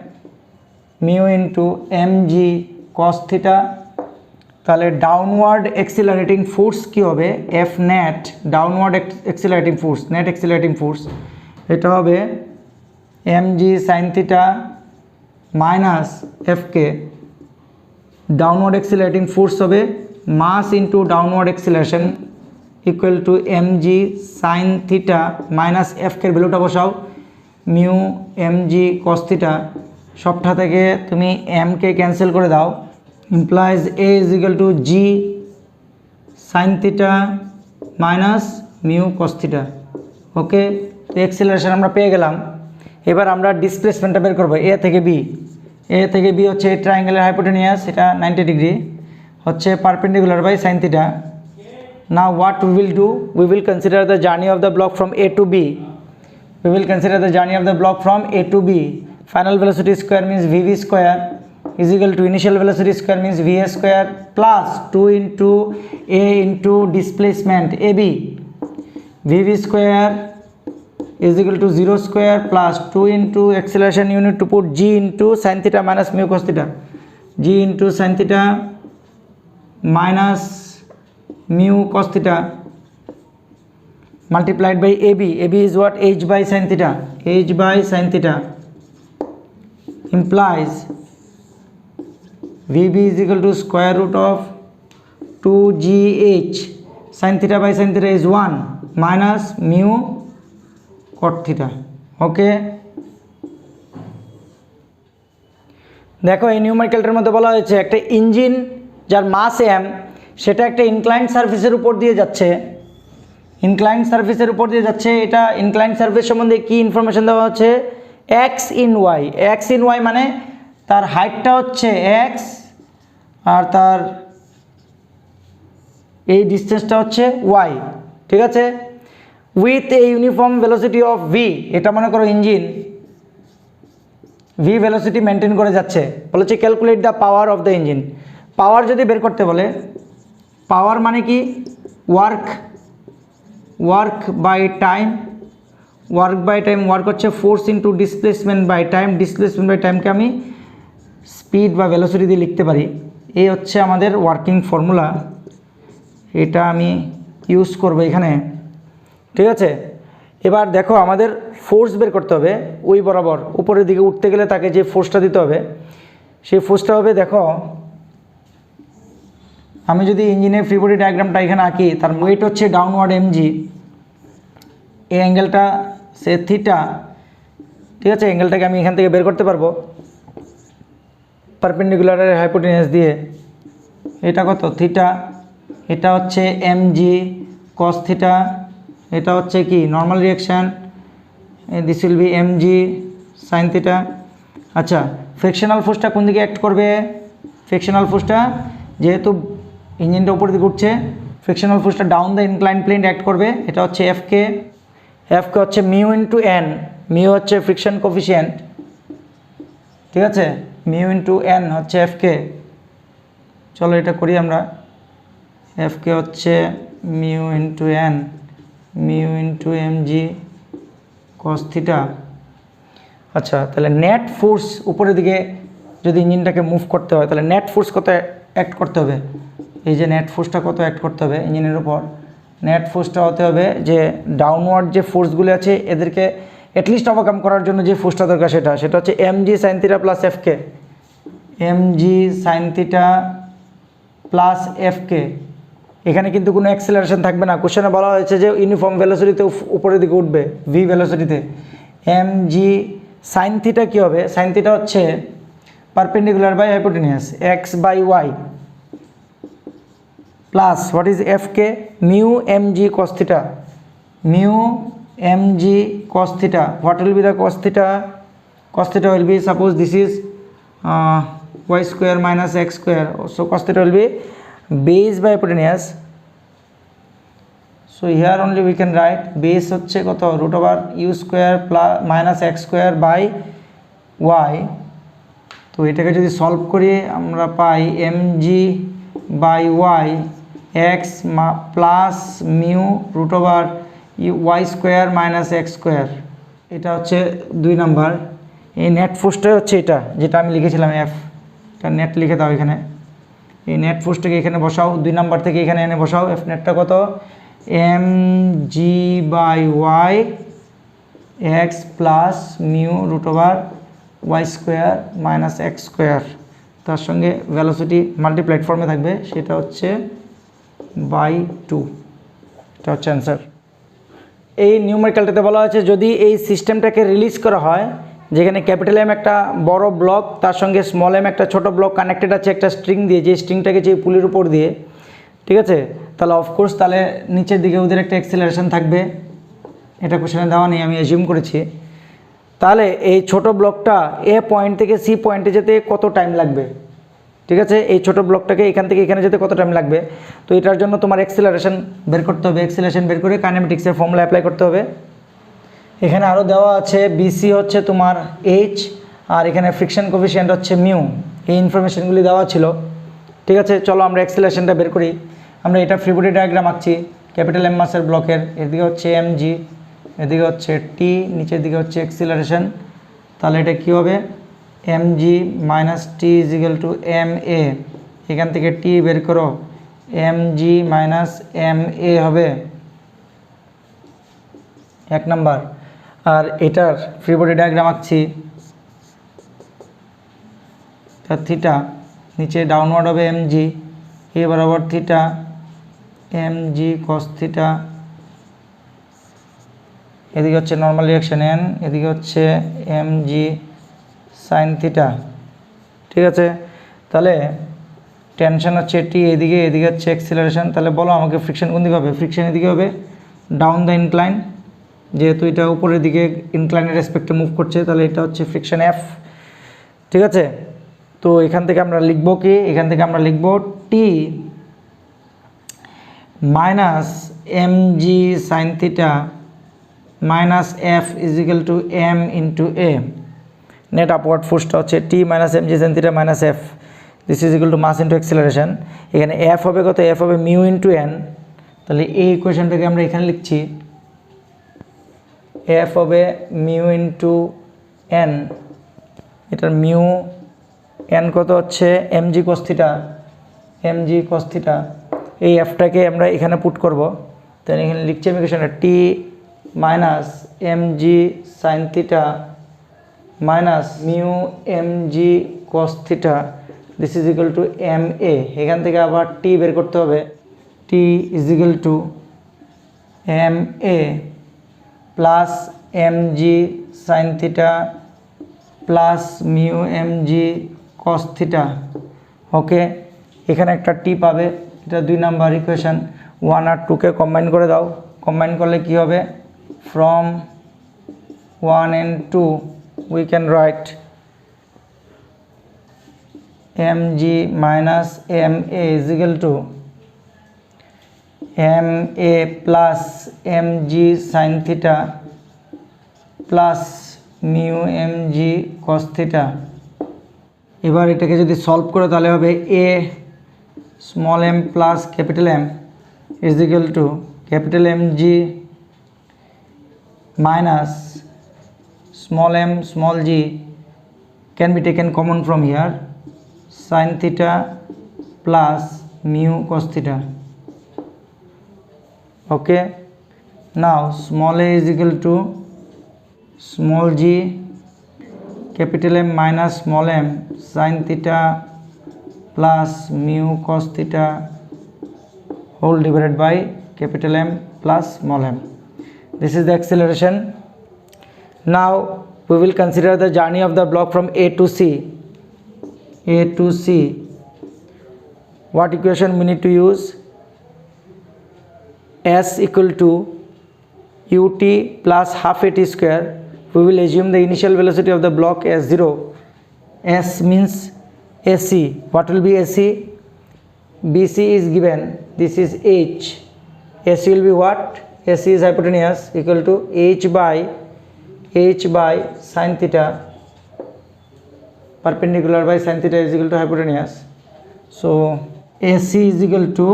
Mu into M G cos theta. তাহলে ডাউনওয়ার্ড এক্সিলারেটিং ফোর্স কী হবে, F net, downward accelerating force, net accelerating force, এটা হবে M G sine theta minus F K. Downward accelerating force হবে mass into downward acceleration equal to M G sine theta minus F কের ভ্যালুটা বসাও, mu M G cos theta, সবটা থেকে তুমি M কে ক্যান্সেল করে দাও, implies A is equal to G sine theta minus mu cos theta. Okay, তো এক্সিলারেশন আমরা পেয়ে গেলাম। এবার আমরা ডিসপ্লেসমেন্টটা বের করবো, এ থেকে বি। এ থেকে বি হচ্ছে ট্রায়াঙ্গেলের হাইপোটেনিয়াস, এটা 90 ডিগ্রি, হচ্ছে perpendicular by sine theta. Now what we will do, we will consider the journey of the block from A to B. We will consider the journey of the block from A to B. Final velocity square means VV square is equal to initial velocity square means VA square plus 2 into A into displacement AB. VV square is equal to 0 square plus 2 into acceleration, you need to put G into sin theta minus mu cos theta. G into sin theta minus mu cos theta multiplied by AB. AB is what, h by sin theta, h by sin theta implies VB is equal to square root of 2GH sin theta by sin theta is 1 minus mu cot theta. ওকে, দেখো এই নিউমেরিক্যালটার মধ্যে বলা হয়েছে একটা engine যার মাস M, সেটা একটা inclined সার্ফেসের উপর দিয়ে যাচ্ছে, ইনক্লাইন্ড সার্ফেসের উপর দিয়ে যাচ্ছে। এটা ইনক্লাইন্ড সার্ফেস সম্বন্ধে কী ইনফরমেশন দেওয়া হচ্ছে, X in Y. X in Y মানে তার হাইটটা হচ্ছে এক্স আর তার এই ডিস্টেন্সটা হচ্ছে ওয়াই, ঠিক আছে, with a uniform velocity of V. এটা মনে করো ইঞ্জিন ভি ভেলোসিটি মেনটেন করে যাচ্ছে। বলেছে calculate the power of the engine. Power যদি বের করতে বলে, পাওয়ার মানে কি, work by time, work by time, work হচ্ছে force into displacement by time, displacement by টাইমকে আমি স্পিড বা ভেলোসিটি দিয়ে লিখতে পারি। এই হচ্ছে আমাদের ওয়ার্কিং ফর্মুলা, এটা আমি ইউজ করব এখানে, ঠিক আছে। এবার দেখো আমাদের ফোর্স বের করতে হবে, ওই বরাবর উপরের দিকে উঠতে গেলে তাকে যে ফোর্সটা দিতে হবে, সেই ফোর্সটা হবে, দেখো আমি যদি ইঞ্জিনের ফ্রি বডি ডায়াগ্রামটা এখানে আঁকি, তার ওয়েট হচ্ছে ডাউনওয়ার্ড এমজি, এই অ্যাঙ্গেলটা সে থিটা, ঠিক আছে, অ্যাঙ্গেলটাকে আমি এখান থেকে বের করতে পারবো পারপেন্ডিকুলারের হাইপোটেনিয়াস দিয়ে। এটা কত, থিটা, এটা হচ্ছে এমজি কস থিটা এটা হচ্ছে কি normal reaction, this will be mg sin theta. আচ্ছা, ফ্রিকশনাল ফোর্সটা কোন দিকে অ্যাক্ট করবে? ফ্রিকশনাল ফোর্সটা যেহেতু ইঞ্জিনটা উপর দিকে উঠছে, ফ্রিকশনাল ফোর্সটা down the incline plane act করবে। এটা হচ্ছে এফকে হচ্ছে মিউ ইন্টু এন, মিউ হচ্ছে ফ্রিকশন কোফিশিয়েন্ট, ঠিক আছে, মিউ ইন্টু এন হচ্ছে এফকে। চলো এটা করি আমরা। এফকে হচ্ছে mu into N, mu into MG cos theta. আচ্ছা, তাহলে নেট ফোর্স উপরের দিকে যদি ইঞ্জিনটাকে মুভ করতে হয় তাহলে নেট ফোর্স কত অ্যাক্ট করতে হবে? এই যে নেট ফোর্সটা কত অ্যাক্ট করতে হবে ইঞ্জিনের উপর? নেট ফোর্সটা হতে হবে যে ডাউনওয়ার্ড যে ফোর্সগুলো আছে এদেরকে অ্যাটলিস্ট ওভারকাম করার জন্য যে ফোর্সটা দরকার সেটা হচ্ছে mg sin theta plus F K, mg sin theta plus F K. এখানে কিন্তু কোনো অ্যাক্সেলারেশন থাকবে না। কোশ্চেনে বলা হয়েছে যে ইউনিফর্ম ভেলোসিটিতে উপরের দিকে উঠবে, ভি ভেলোসিটিতে। mg sin থিটা কী হবে? sin থিটা হচ্ছে perpendicular by hypotenuse x by Y plus what is F K? Mu mg cos theta, mu mg cos theta. What will be the cos theta? Cos theta will be, suppose this is y square minus x square, so cos theta will be base by hypotenuse. So here only we can write base হচ্ছে কত? root over u square plus minus x square by y. তো এটাকে যদি solve করি আমরা পাই mg by y x plus mu root over y square minus X square. এটা হচ্ছে 2 number. এই নেট ফোর্সটাই হচ্ছে এটা যেটা আমি লিখেছিলাম এফ, এটা নেট লিখে দাও এখানে। এই নেট ফোর্সটাকে এখানে বসাও, 2 নাম্বার থেকে এখানে এনে বসাও। এফ নেটটা কত? mg by Y X plus mu root over Y square minus X square, তার সঙ্গে ভেলোসিটি মাল্টিপ্লাইড ফর্মে থাকবে, সেটা হচ্ছে বাই 2। এটা হচ্ছে অ্যান্সার। এই নিউমেরিক্যালটাতে বলা হয়েছে যদি এই সিস্টেমটাকে রিলিজ করা হয়, যেখানে ক্যাপিটাল এম একটা বড় ব্লক, তার সঙ্গে স্মল এম একটা ছোট ব্লক কানেক্টেড আছে একটা স্ট্রিং দিয়ে, যে স্ট্রিংটাকে যে পুলির উপর দিয়ে, ঠিক আছে, তাহলে অফকোর্স তাহলে নিচের দিকে ওদের একটা অ্যাক্সিলারেশন থাকবে। এটা কোশ্চেনে দেওয়া নেই, আমি অ্যাজিউম করেছি। তাহলে এই ছোট ব্লকটা এ পয়েন্ট থেকে সি পয়েন্টে যেতে কত টাইম লাগবে? ঠিক আছে, এই ছোট ব্লকটাকে এখান থেকে এখানে যেতে কত টাইম লাগবে? তো এটার জন্য তোমার অ্যাক্সিলারেশন বের করতে হবে। অ্যাক্সিলারেশন বের করে কাইনেমেটিক্সের ফর্মুলা অ্যাপ্লাই করতে হবে। এখানে আরও দেওয়া আছে বিসি হচ্ছে তোমার এইচ, আর এখানে ফ্রিকশন কোফিশিয়েন্ট হচ্ছে মিউ। এই ইনফরমেশনগুলি দেওয়া ছিল, ঠিক আছে। চলো আমরা অ্যাক্সিলারেশনটা বের করি। আমরা এটা ফ্রি বডি ডায়াগ্রাম আঁকছি ক্যাপিটাল এম মাসের ব্লকের। এদিকে হচ্ছে এমজি, এদিকে হচ্ছে টি, নিচের দিকে হচ্ছে অ্যাক্সিলারেশন। তাহলে এটা কী হবে? mg minus T is equal to M A. এখান থেকে টি বের করো, mg মাইনাস এম এ হবে 1 নাম্বার। আর এটার ফ্রি বডি ডায়াগ্রাম আঁকছি, তার থিটা নিচে ডাউনওয়ার্ড হবে mg, এ বরাবর থিটা mg cos থিটা, এদিকে হচ্ছে নর্মাল রিয়াকশন n, এদিকে হচ্ছে mg সাইন থিটা, ঠিক আছে। তাহলে টেনশন হচ্ছে টি এদিকে, এদিকে হচ্ছে অ্যাক্সিলারেশন। তাহলে বলো আমাকে ফ্রিকশন কোন দিকে হবে? ফ্রিকশন এদিকে হবে, ডাউন দ্য ইনক্লাইন, যেহেতু এটা উপরের দিকে ইনক্লাইনের রেসপেক্টে মুভ করছে, তাহলে এটা হচ্ছে ফ্রিকশন এফ, ঠিক আছে। তো এখান থেকে আমরা লিখবো কি? এখান থেকে আমরা লিখবো T minus mg sine theta minus F is equal to M into A. Net upward ফোর্সটা হচ্ছে T minus mg sine theta minus F, this is equal to mass into acceleration. এখানে এফ হবে কত? এফ হবে mu into N. তাহলে এই ইকুয়েশনটাকে আমরা এখানে লিখছি, এফ হবে মিউ ইন্টু এন, এটার মিউ এন কত হচ্ছে mg cos theta, mg cos theta. এই এফটাকে আমরা এখানে পুট করব। তাহলে এখানে লিখছি আমি ইকুয়েশনটা T minus mg sine theta minus mu mg cos theta, this is equal to M A. এখান থেকে আবার টি বের করতে হবে, T is equal to M A plus mg sine theta plus mu mg cos theta. Okay, এখানে একটা T পাবে, এটা 2 নাম্বার ইকুয়েশন। 1 আর 2কে কম্বাইন করে দাও, কম্বাইন করলে কি হবে, from 1 and 2 we can write mg minus ma is equal to ma plus mg sin theta plus mu mg cos theta। এবার এটাকে যদি সলভ করে তাহলে হবে a small m plus capital M is equal to capital mg minus small m small g can be taken common from here, sin theta plus mu cos theta। Okay, now small a is equal to small g capital M minus small m sin theta plus mu cos theta whole divided by capital M plus small m. This is the acceleration. Now we will consider the journey of the block from A to C. A to C. What equation we need to use? S equal to ut plus half at square. We will assume the initial velocity of the block as 0. S means AC. What will be AC? BC is given. This is H. AC will be what? AC is hypotenuse equal to H by sin theta, perpendicular by sin theta is equal to hypotenuse. So AC is equal to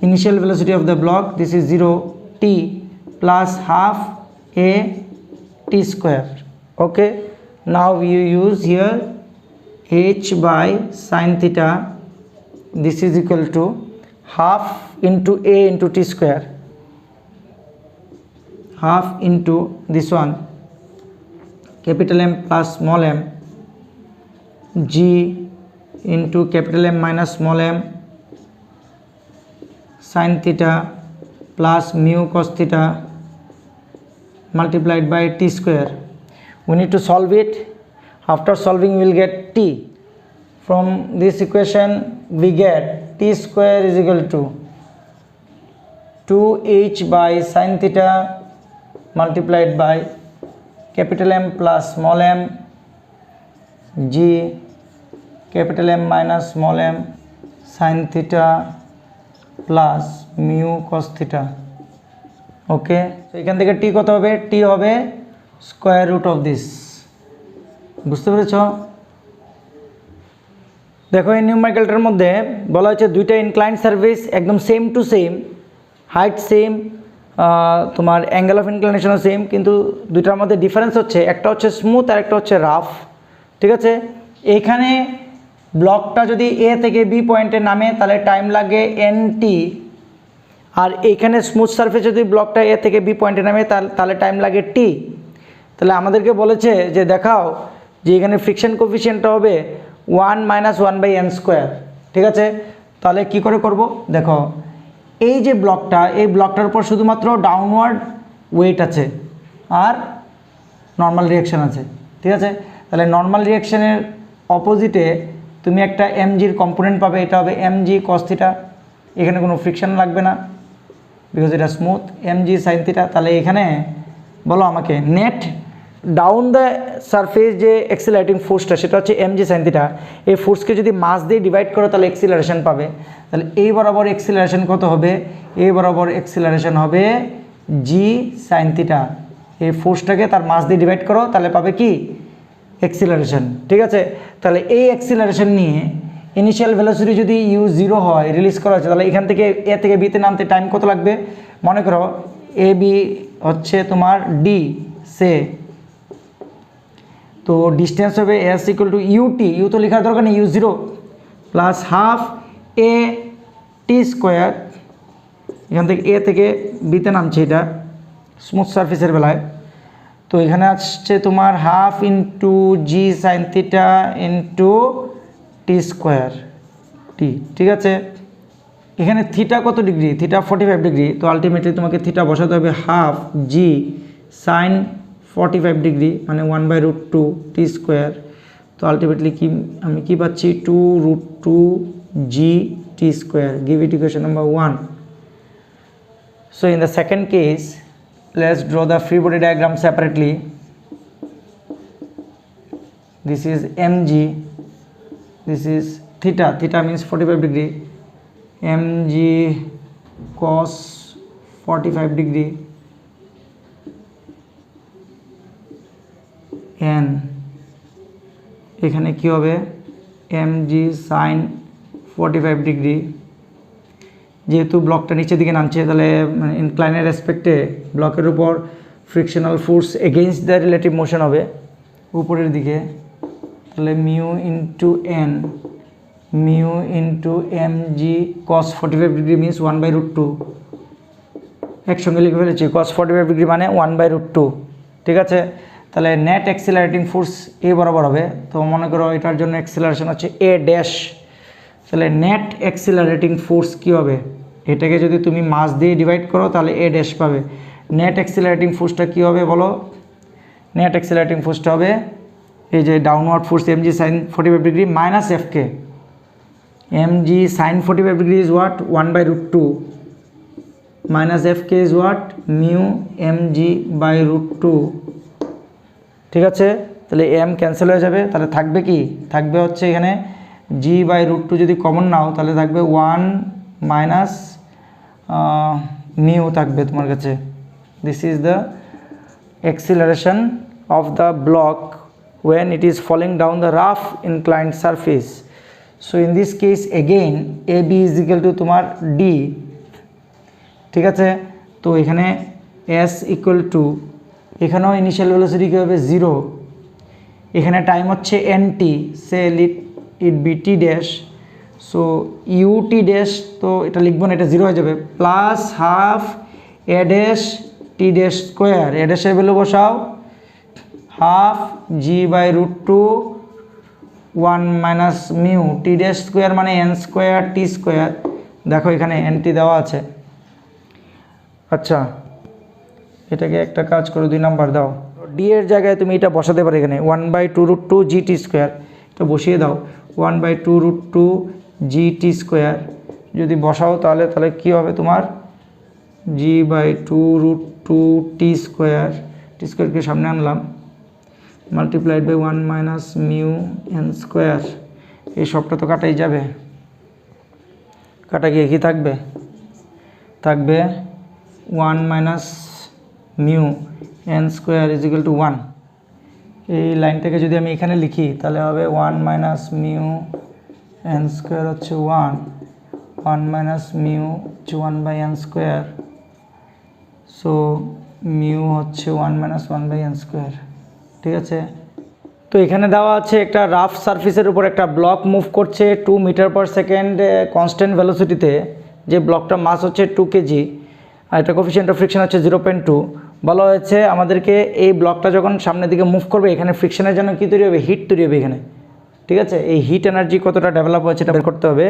initial velocity of the block, this is 0 t plus half a t square. Okay, now we use here H by sin theta, this is equal to half into a into t square, half into this one capital M plus small m g into capital M minus small m sin theta plus mu cos theta multiplied by t square. We need to solve it. After solving we will get t. From this equation we get t square is equal to 2h by sin theta multiplied by capital M plus small m g capital M minus small m sin theta plus mu cos theta। ওকে, তো এখান থেকে টি কত হবে? টি হবে square root of this. বুঝতে পেরেছ? দেখো এই নিউমেরিক্যালটার মধ্যে বলা হচ্ছে দুইটা ইনক্লাইন্ড সারফেস একদম same to same, height same, তোমার অ্যাঙ্গেল অফ ইনক্লিনেশনও সেম, কিন্তু দুইটার মধ্যে ডিফারেন্স হচ্ছে একটা হচ্ছে স্মুথ আর একটা হচ্ছে রাফ। ঠিক আছে, এইখানে ব্লকটা যদি এ থেকে বি পয়েন্টে নামে তাহলে টাইম লাগে NT, আর এইখানে স্মুথ সারফেস যদি ব্লকটা এ থেকে বি পয়েন্টে নামে তাহলে টাইম লাগে T। তাহলে আমাদেরকে বলেছে যে দেখাও যে এখানে ফ্রিকশন কোফিশিয়েন্টটা হবে 1 - 1/n²। ঠিক আছে, তাহলে কি করে করব? দেখো এই যে ব্লকটা, এই ব্লকটার উপর শুধুমাত্র ডাউনওয়ার্ড ওয়েট আছে আর নর্মাল রিয়াকশান আছে। ঠিক আছে, তাহলে নর্মাল রিয়াকশানের অপোজিটে তুমি একটা mgর কম্পোনেন্ট পাবে, এটা হবে mg cos থিটা। এখানে কোনো ফ্রিকশন লাগবে না বিকজ এটা স্মুথ, mg sin থিটা। তাহলে এখানে বলো আমাকে নেট ডাউন দ্য সারফেস যে এক্সিলারেটিং ফোর্সটা সেটা হচ্ছে mg sin থিটা। এই ফোর্সকে যদি মাস দিয়ে ডিভাইড করো তাহলে এক্সিলারেশন পাবে। তাহলে এই বরাবর এক্সিলারেশন কত হবে? এই বরাবর এক্সিলারেশন হবে g sin থিটা। এই ফোর্সটাকে তার মাস দিয়ে ডিভাইড করো তাহলে পাবে কি? এক্সিলারেশন। ঠিক আছে, তাহলে এই এক্সিলারেশন নিয়ে ইনিশিয়াল ভেলোসিটি যদি u0 হয়, রিলিজ করা হচ্ছে, তাহলে এখান থেকে এ থেকে বিতে নামতে টাইম কত লাগবে? মনে করো এ বি হচ্ছে তোমার ডি সে, তো ডিস্টেন্স হবে s equal to ut, U তো লেখার দরকার নেই, u0 plus half A T square. এখান থেকে এ থেকে বিতে নামছে এটা স্মুথ সারফেসের বেলায়, তো এখানে আসছে তোমার half into G sine theta into T square T. ঠিক আছে, এখানে থিটা কত ডিগ্রি? থিটা 45 ডিগ্রি, তো আলটিমেটলি তোমাকে থিটা বসাতে হবে হাফ জি সাইন 45 ডিগ্রি মানে 1/√2 টি স্কোয়ার। তো আলটিমেটলি কি আমি কি পাচ্ছি? 2√2 G T square. Give it equation number 1। So in the second case, let's draw the free body diagram separately. This is mg, this is theta, theta means 45 degree, mg cos 45 degree, n এখানে কি হবে mg sin 45 degree. যেহেতু ব্লকটা নিচের দিকে নামছে তাহলে ইনক্লাইনের রেসপেক্টে ব্লকের উপর frictional force against the relative motion হবে উপরের দিকে, তাহলে mu into N, mu into mg cos 45 degree means 1/√2, একসঙ্গে লিখে ফেলেছি cos 45 ডিগ্রি মানে 1/√2। ঠিক আছে, তাহলে নেট অ্যাক্সিলারেটিং ফোর্স এ বরাবর হবে। তো মনে করো এটার জন্য অ্যাক্সিলারেশন হচ্ছে এ ড্যাশ, তাহলে নেট অ্যাক্সিলারেটিং ফোর্স কী হবে, এটাকে যদি তুমি মাস দিয়ে ডিভাইড করো তাহলে এ ড্যাশ পাবে। নেট অ্যাক্সিলারেটিং ফোর্সটা কী হবে বলো, নেট অ্যাক্সিলারেটিং ফোর্সটা হবে এই যে downward force mg sin 45 degree minus fk, mg sin 45 degree is what 1/√2 minus fk is what mu mg/√2। ঠিক আছে, তাহলে m ক্যান্সেল হয়ে যাবে, তাহলে থাকবে কি, থাকবে হচ্ছে এখানে g/√2 যদি কমন নাও তাহলে থাকবে 1 মাইনাস মিউ থাকবে তোমার কাছে। This is the acceleration of the block when it is falling down the rough inclined surface. So in this case again AB is equal to তোমার D। ঠিক আছে, তো এখানে S equal to, এখানেও initial velocity কী হবে 0, এখানে time হচ্ছে nt, say it be T dash, so U T dash, তো এটা লিখবো না, এটা 0 হয়ে যাবে, plus half A dash T dash square, A ড্যাশের ভ্যালু বসাও half g/√2 1 minus mu T dash square মানে n স্কোয়ার টি স্কোয়ার, দেখো এখানে nt দেওয়া আছে। আচ্ছা, এটাকে একটা কাজ করো 2 নাম্বার দাও, ডি এর জায়গায় তুমি এটা বসাতে পারো এখানে 1/2√2 gt স্কোয়ার, এটা বসিয়ে দাও 1/2√2 gt স্কোয়ার যদি বসাও তাহলে কী হবে তোমার g/2√2 টি স্কোয়ার, টি স্কোয়ারকে সামনে আনলাম, multiplied by 1 minus mu N square, এই সবটা তো কাটাই যাবে, কাটা গিয়ে কী থাকবে, থাকবে 1 minus mu N square is equal two 1। এই লাইনটাকে যদি আমি এখানে লিখি তাহলে হবে 1 মাইনাস মিউ এন স্কোয়ার হচ্ছে 1, 1 মাইনাস মিউ হচ্ছে 1/n স্কোয়ার, সো মিউ হচ্ছে 1 মাইনাস 1/n স্কোয়ার। ঠিক আছে, তো এখানে দেওয়া আছে একটা রাফ সারফেসের উপর একটা ব্লক মুভ করছে 2 মিটার পার সেকেন্ড কনস্ট্যান্ট ভেলোসিটিতে, যে ব্লকটা মাস হচ্ছে 2 কেজি, আর এটা কোফিশিয়েন্ট অফ ফ্রিকশন হচ্ছে 0.2। বলা হয়েছে আমাদেরকে এই ব্লকটা যখন সামনের দিকে মুভ করবে এখানে ফ্রিকশনের জন্য কী তৈরি হবে, হিট তৈরি হবে এখানে। ঠিক আছে, এই হিট এনার্জি কতটা ডেভেলপ হয়েছে এটা বের করতে হবে,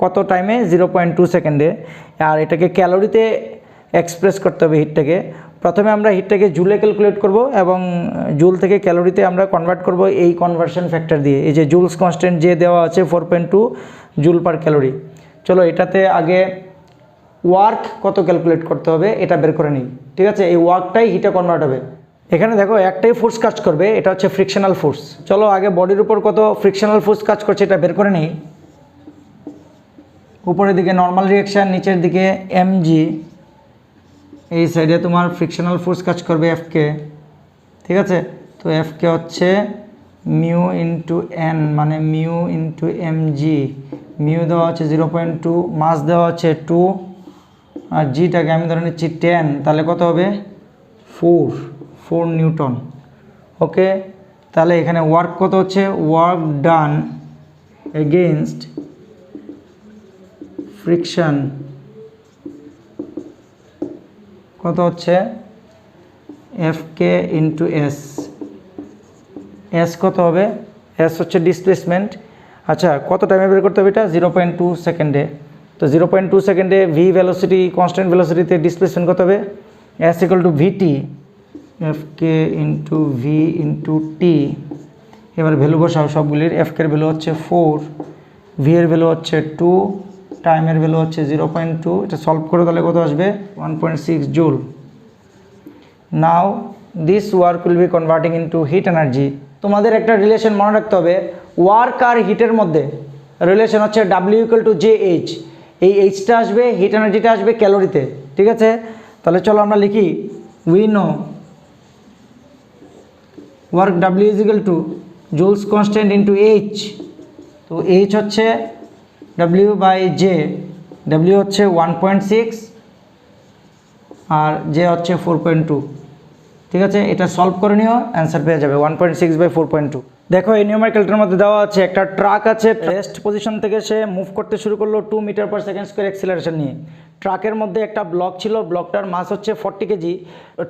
কত টাইমে 0.2 সেকেন্ডে, আর এটাকে ক্যালোরিতে এক্সপ্রেস করতে হবে হিটটাকে। প্রথমে আমরা হিটটাকে জুলে ক্যালকুলেট করব এবং জুল থেকে ক্যালোরিতে আমরা কনভার্ট করব এই কনভার্সন ফ্যাক্টর দিয়ে, এই যে জুলস কনস্ট্যান্ট যে দেওয়া আছে 4.2 জুল পার ক্যালোরি। চলো এটাতে আগে ওয়ার্ক কত ক্যালকুলেট করতে হবে এটা বের করে নিই। ঠিক আছে, এই ওয়ার্কটাই হিটে কনভার্ট হবে। এখানে দেখো একটাই ফোর্স কাজ করবে, এটা হচ্ছে ফ্রিকশনাল ফোর্স। চলো আগে বডির উপর কত ফ্রিকশনাল ফোর্স কাজ করছে এটা বের করে নিই। উপরের দিকে নর্মাল রিঅ্যাকশান, নিচের দিকে mg, এই সাইডে তোমার ফ্রিকশনাল ফোর্স কাজ করবে fk। ঠিক আছে, তো fk হচ্ছে মিউ ইন্টু n মানে মিউ ইন্টু mg, মিউ দেওয়া হচ্ছে 0.2, মাস দেওয়া হচ্ছে 2, আর জিটাকে আমি ধরে নিচ্ছি 10, তাহলে কত হবে 4 নিউটন। ওকে, তাহলে এখানে ওয়ার্ক কত হচ্ছে, ওয়ার্ক ডান এগেইনস্ট ফ্রিকশন কত হচ্ছে fk ইন্টু s, s কত হবে, s হচ্ছে ডিসপ্লেসমেন্ট। আচ্ছা, কত টাইমে বের করতে হবে এটা, 0.2 সেকেন্ডে। তো 0.2 সেকেন্ডে ভি ভেলোসিটি, কনস্ট্যান্ট ভেলোসিটিতে ডিসপ্লেসমেন্ট কত হবে, s equal to vt, fk into V into T. এবার ভ্যালু বসাও সবগুলির, fk এর ভ্যালু হচ্ছে 4, ভি এর ভ্যালু হচ্ছে 2, টাইমের ভ্যালু হচ্ছে 0.2, এটা সলভ করে তাহলে কত আসবে 1.6 joule. Now this work will be converting into hit energy. তোমাদের একটা রিলেশন মনে রাখতে হবে, ওয়ার্ক আর হিটের মধ্যে রিলেশন হচ্ছে W=JH। এই এইচটা আসবে, হিট এনার্জিটা আসবে ক্যালোরিতে, ঠিক আছে। তাহলে চলো আমরা লিখি, we know work joules constant into H. তো এইচ হচ্ছে W/J, W হচ্ছে 1.6 আর J হচ্ছে 4.2, ঠিক আছে। এটা সলভ করে নিও, অ্যান্সার পেয়ে যাবে 1.6/4.2। দেখো এই নিউমেরিক্যালটার মধ্যে দেওয়া আছে একটা ট্রাক আছে, রেস্ট পজিশন থেকে সে মুভ করতে শুরু করলো 2 metre per second square acceleration নিয়ে। ট্রাকের মধ্যে একটা ব্লক ছিল, ব্লকটার মাস হচ্ছে 40 কেজি।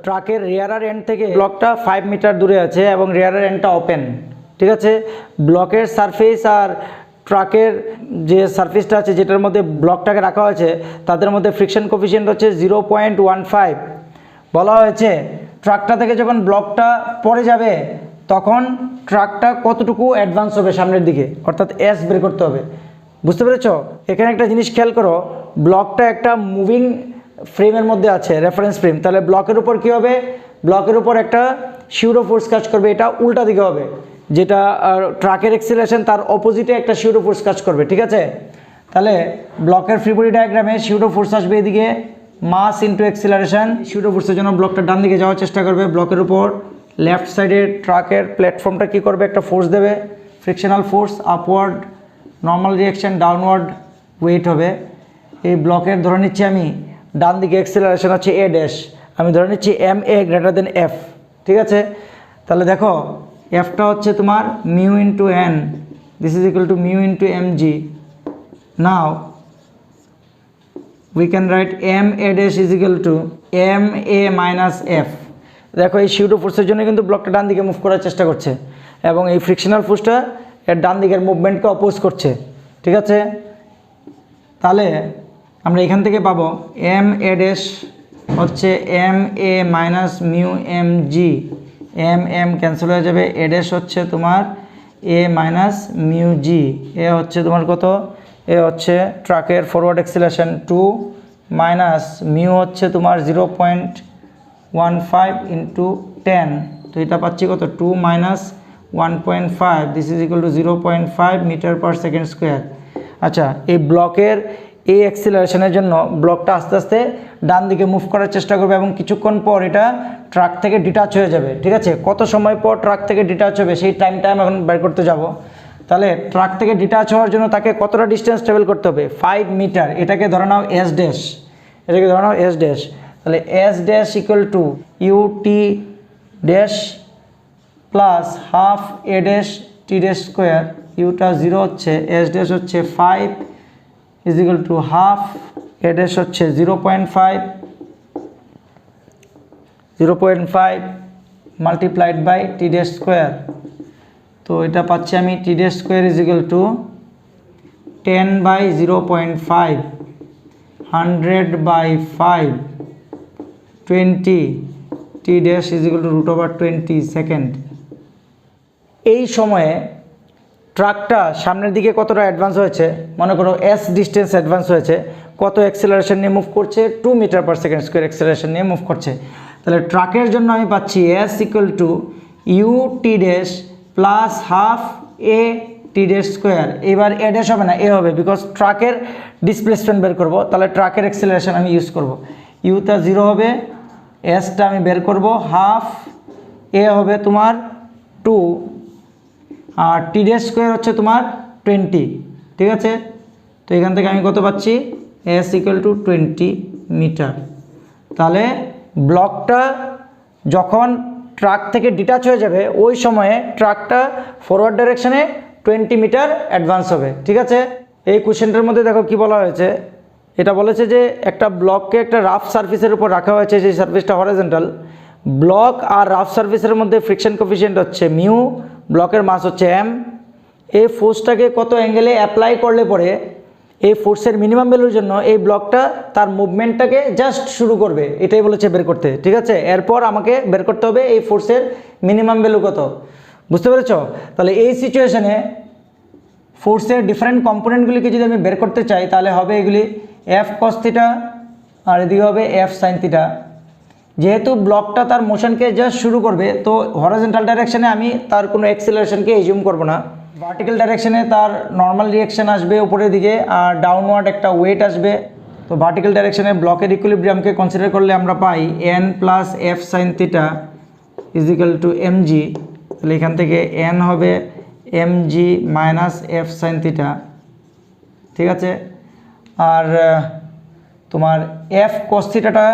ট্রাকের রিয়ারার এন্ড থেকে ব্লকটা 5 মিটার দূরে আছে এবং রিয়ারার এন্ডটা ওপেন, ঠিক আছে। ব্লকের সারফেস আর ট্রাকের যে সারফেসটা আছে যেটার মধ্যে ব্লকটাকে রাখা হয়েছে তাদের মধ্যে ফ্রিকশন কোফিশিয়েন্ট হচ্ছে 0.15। বলা হয়েছে ট্রাকটা থেকে যখন ব্লকটা পড়ে যাবে তখন ট্রাকটা কতটুকু অ্যাডভান্স হবে সামনের দিকে, অর্থাৎ এস বের করতে হবে। বুঝতে পেরেছ? এখানে একটা জিনিস খেয়াল করো, ব্লকটা একটা মুভিং ফ্রেমের মধ্যে আছে, রেফারেন্স ফ্রেম। তাহলে ব্লকের উপর কী হবে, ব্লকের উপর একটা শিউরো ফোর্স কাজ করবে, এটা উল্টা দিকে হবে, যেটা ট্রাকের এক্সিলারেশন তার অপোজিটে একটা শিউরো ফোর্স কাজ করবে, ঠিক আছে। তাহলে ব্লকের ফ্রি বডি ডায়াগ্রামে শিউরো ফোর্স আসবে এদিকে, মাস ইন্টু এক্সিলারেশন। শিউরো ফোর্সের জন্য ব্লকটা ডান দিকে যাওয়ার চেষ্টা করবে, ব্লকের উপর লেফট সাইডে ট্রাকের প্ল্যাটফর্মটা কী করবে, একটা ফোর্স দেবে, frictional force, upward normal reaction, downward weight হবে। এই ব্লকের ধরে নিচ্ছি আমি ডান দিকে এক্সিলারেশন হচ্ছে এ ড্যাশ, আমি ধরে নিচ্ছি ma>F, ঠিক আছে। তাহলে দেখো এফটা হচ্ছে তোমার mu into N, this is equal to mu into mg। Now we can write ma' is equal to ma-F। দেখো এই শিউরো ফোর্সের জন্য কিন্তু ব্লকটা ডান দিকে মুভ করার চেষ্টা করছে এবং এই ফ্রিকশনাল ফোর্সটা এর ডান দিকের মুভমেন্টকে অপোজ করছে, ঠিক আছে। তাহলে আমরা এখান থেকে পাবো ma' হচ্ছে ma-μmg, m ক্যান্সেল হয়ে যাবে, a' হচ্ছে তোমার a-μg, এ হচ্ছে তোমার কত, এ হচ্ছে ট্রাকের ফরওয়ার্ড এক্সিলারেশন 2 মাইনাস মিউ হচ্ছে তোমার 0.15 ইন্টু 10। তো এটা পাচ্ছি কত, 2 minus 1.5, this is equal to 0.5 metre per second square. আচ্ছা, এই ব্লকের এই অ্যাক্সিলারেশনের জন্য ব্লকটা আস্তে আস্তে ডান দিকে মুভ করার চেষ্টা করবে এবং কিছুক্ষণ পর এটা ট্রাক থেকে ডিটাচ হয়ে যাবে, ঠিক আছে। কত সময় পর ট্রাক থেকে ডিটাচ হবে সেই টাইমটা আমি এখন বের করতে যাব। তাহলে ট্রাক থেকে ডিটাচ হওয়ার জন্য তাকে কতটা ডিস্টেন্স ট্রাভেল করতে হবে, 5 মিটার। এটাকে ধরে নাও এস ড্যাশ, এটাকে ধরে নাও এস ড্যাশ। তাহলে S dash equal to U T dash plus half A dash T dash square, ইউটা 0 হচ্ছে, এস ড্যাশ হচ্ছে 5 is equal to half A dash হচ্ছে 0.5 multiplied by T dash square. তো এটা পাচ্ছি আমি T dash square is equal to 10/0.5, 100/5, 20, T dash is equal to √20 second. এই সময়ে ট্রাকটা সামনের দিকে কতটা অ্যাডভান্স হয়েছে, মনে করো এস ডিস্টেন্স অ্যাডভান্স হয়েছে, কত অ্যাক্সিলারেশন নিয়ে মুভ করছে, 2 metre per second square acceleration নিয়ে মুভ করছে। তাহলে ট্রাকের জন্য আমি পাচ্ছি S equal to U T dash plus half A T dash square. এবার এ ড্যাশ হবে না, এ হবে, বিকজ ট্রাকের ডিসপ্লেসমেন্ট বের করব, তাহলে ট্রাকের অ্যাক্সিলারেশন আমি ইউজ করব। ইউটা 0 হবে, এসটা আমি বের করব, হাফ এ হবে তোমার 2 আর টি ড্যাশ স্কোয়ার হচ্ছে তোমার 20, ঠিক আছে। তো এখান থেকে আমি কত পাচ্ছি, এস ইকুয়াল টু 20 মিটার। তাহলে ব্লকটা যখন ট্রাক থেকে ডিটাচ হয়ে যাবে ওই সময়ে ট্রাকটা ফরওয়ার্ড ডাইরেকশনে 20 মিটার অ্যাডভান্স হবে, ঠিক আছে। এই কোশ্চেনটার মধ্যে দেখো কি বলা হয়েছে, এটা বলেছে যে একটা ব্লককে একটা রাফ সারফেসের উপর রাখা হয়েছে, সেই সারফেসটা হরিজন্টাল। ব্লক আর রাফ সারফেসের মধ্যে ফ্রিকশন কোফিশিয়েন্ট হচ্ছে মিউ, ব্লকের মাস হচ্ছে এম। এই ফোর্সটাকে কত অ্যাঙ্গেলে অ্যাপ্লাই করলে পরে এই ফোর্সের মিনিমাম ভ্যালুর জন্য এই ব্লকটা তার মুভমেন্টটাকে জাস্ট শুরু করবে, এটাই বলেছে বের করতে, ঠিক আছে। এরপর আমাকে বের করতে হবে এই ফোর্সের মিনিমাম ভ্যালু কত, বুঝতে পেরেছ। তাহলে এই সিচুয়েশনে ফোর্সের ডিফারেন্ট কম্পোনেন্টগুলিকে যদি আমি বের করতে চাই তাহলে হবে এগুলি এফ কস থিটা আর এদিকে হবে এফ সাইন থিটা। যেহেতু ব্লকটা তার মোশনকে জাস্ট শুরু করবে তো হরিজন্টাল ডাইরেকশনে আমি তার কোনো অ্যাক্সিলারেশনকে এজিউম করব না, ভার্টিক্যাল ডাইরেকশনে তার নর্মাল রিয়াকশন আসবে উপরের দিকে আর ডাউনওয়ার্ড একটা ওয়েট আসবে। তো ভার্টিক্যাল ডাইরেকশনে ব্লকের ইকুইলিব্রিয়ামকে কনসিডার করলে আমরা পাই N plus F sine theta is equal to M G. তাহলে এখান থেকে এন হবে M G minus F sine theta, ঠিক আছে। আর তোমার এফ কস থিটাটা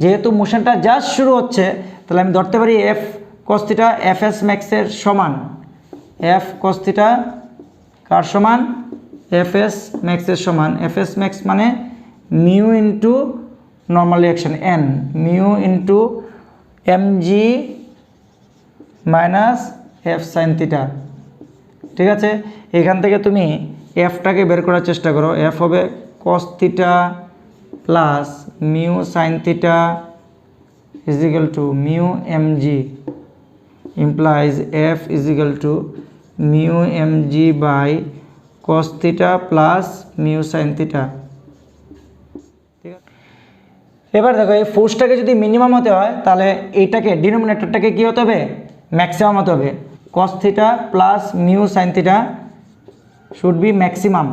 যেহেতু মোশনটা জাস্ট শুরু হচ্ছে তাহলে আমি ধরতে পারি F cos theta F S ম্যাক্সের সমান। এফ কস থিটা কার সমান? এফ এস ম্যাক্সের সমান। এফ এস ম্যাক্স মানে mu into normal reaction N, mu into M G minus F sine theta, ঠিক আছে। এখান থেকে তুমি এফটাকে বের করার চেষ্টা করো। এফ হবে cos theta plus mu sine theta is equal to mu M G implies f is equal to mu mg by cos theta plus mu sin theta। ঠিক আছে, এবার দেখো এই ফোর্সটাকে যদি মিনিমাম হতে হয় তাহলে এইটাকে ডিনোমিনেটরটাকে কী হতে হবে? ম্যাক্সিমাম হতে হবে। cos theta plus mu sin theta should be maximum.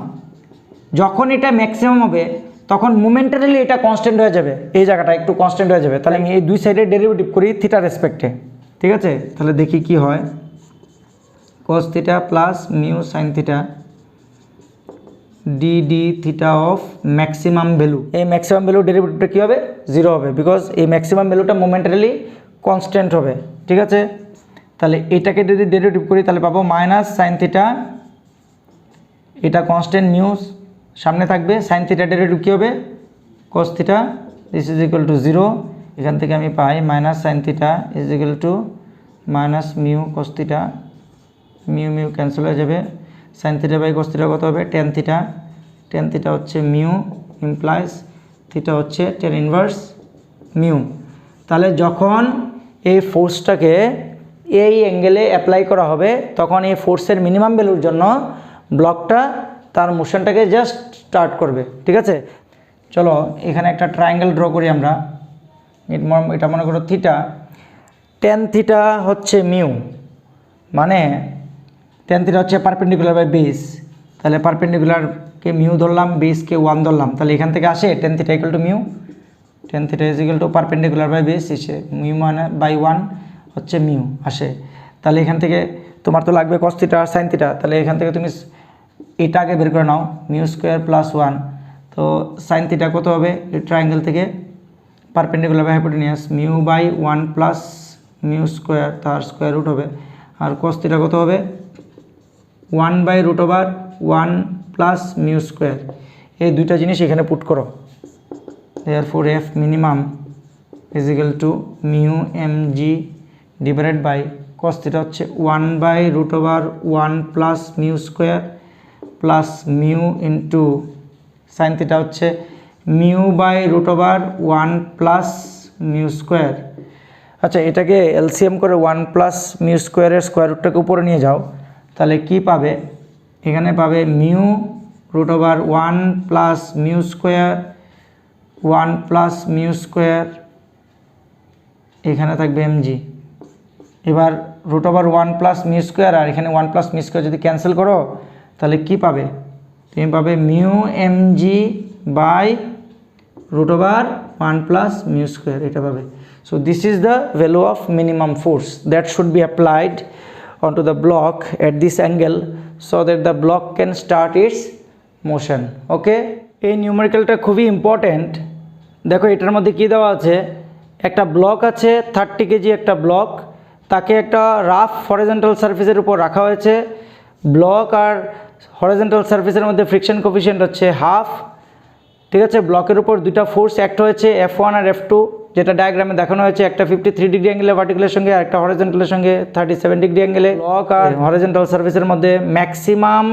যখন এটা ম্যাক্সিমাম হবে তখন মোমেন্টারিলি এটা কনস্ট্যান্ট হয়ে যাবে, এই জায়গাটা একটু কনস্ট্যান্ট হয়ে যাবে। তাহলে আমি এই দুই সাইডের ডেরিভেটিভ করি থিটা রেসপেক্টে, ঠিক আছে। তাহলে দেখি কি হয়। cos theta plus mu sine theta D D theta of maximum value. এই ম্যাক্সিমাম ভ্যালু ডেরিভেটিভটা কী হবে? 0 হবে, বিকজ এই ম্যাক্সিমাম ভ্যালুটা মোমেন্টারিলি কনস্ট্যান্ট হবে, ঠিক আছে। তাহলে এটাকে যদি ডেরিভেটিভ করি তাহলে পাবো মাইনাস সাইন থিটা, এটা কনস্ট্যান্ট মিউ সামনে থাকবে, সাইন থিটা ডেরিভেটিভ কী হবে? cos theta, this is equal to 0। এখান থেকে আমি পাই minus sine theta is equal to minus mu cos theta, mu mu cancel হয়ে যাবে। Sine theta by cos theta কত হবে? Tan theta. টেন থিটা হচ্ছে মিউ, ইমপ্লাইজ থিটা হচ্ছে টেন ইনভার্স মিউ। তাহলে যখন এই ফোর্সটাকে এই অ্যাঙ্গেলে অ্যাপ্লাই করা হবে তখন এই ফোর্সের মিনিমাম ভ্যালুর জন্য ব্লকটা তার মোশনটাকে জাস্ট স্টার্ট করবে, ঠিক আছে। চলো এখানে একটা ট্রায়াঙ্গেল ড্র করি আমরা। এটা মনে করো থিটা, টেন থিটা হচ্ছে মিউ, মানে টেন থিটা হচ্ছে পারপেন্ডিকুলার বাই বেস। তাহলে পারপেন্ডিকুলারকে মিউ ধরলাম, বেসকে 1 ধরলাম, তাহলে এখান থেকে আসে tan theta equal to mu. Tan theta is equal to perpendicular by base এসে মিউ মানে বাই 1 হচ্ছে মিউ আসে। তাহলে এখান থেকে তোমার তো লাগবে cos থিটা আর সাইন থিটা, তাহলে এখান থেকে তুমি এটা আগে বের করে নাও, মিউ স্কোয়ার প্লাস 1। তো সাইন থিটা কত হবে? এই ট্রায়াঙ্গেল থেকে perpendicular by hypotenuse mu by 1 plus mu square, তার স্কোয়ার রুট হবে। আর cos থিটা কত হবে? 1 by root over 1 plus mu square. এই দুইটা জিনিস এখানে পুট করো। therefore f minimum is equal to mu mg divided by cos theta হচ্ছে 1 by root over 1 plus mu square plus mu into sine theta হচ্ছে mu by root over 1 plus mu square. আচ্ছা, এটাকে LCM করে 1 plus mu স্কোয়ারের square রুটটাকে উপরে নিয়ে যাও, তাহলে কি পাবে? এখানে পাবে mu root over 1 plus mu square 1 plus mu square, এখানে থাকবে এমজি। এবার root over 1 plus mu square আর এখানে 1 প্লাস মিউ স্কোয়ার যদি ক্যান্সেল করো তাহলে কি পাবে? তুমি পাবে mu mg by root over 1 plus mu square, এটা পাবে। So this is the value of minimum force that should be applied onto the block at this angle so that the block can start its motion. ওকে, এই নিউমেরিক্যালটা খুবই important. দেখো এটার মধ্যে কী দেওয়া আছে? একটা ব্লক আছে 30 কেজি একটা ব্লক, তাকে একটা রাফ হরিজন্টাল সারফেসের উপর রাখা হয়েছে। ব্লক আর হরিজন্টাল সারফেসের মধ্যে ফ্রিকশন কোফিশিয়েন্ট হচ্ছে 1/2, ঠিক আছে। ব্লকের উপর দুইটা ফোর্স অ্যাক্ট হয়েছে F1 আর F2, যেটা ডায়াগ্রামে দেখানো হয়েছে, একটা 53 ডিগ্রি অ্যাঙ্গেলে ভার্টিক্যালের সঙ্গে আর একটা হরিজন্টালের সঙ্গে 37 ডিগ্রি অ্যাঙ্গেলে। ব্লক আর হরিজন্টাল সারফেসের মধ্যে maximum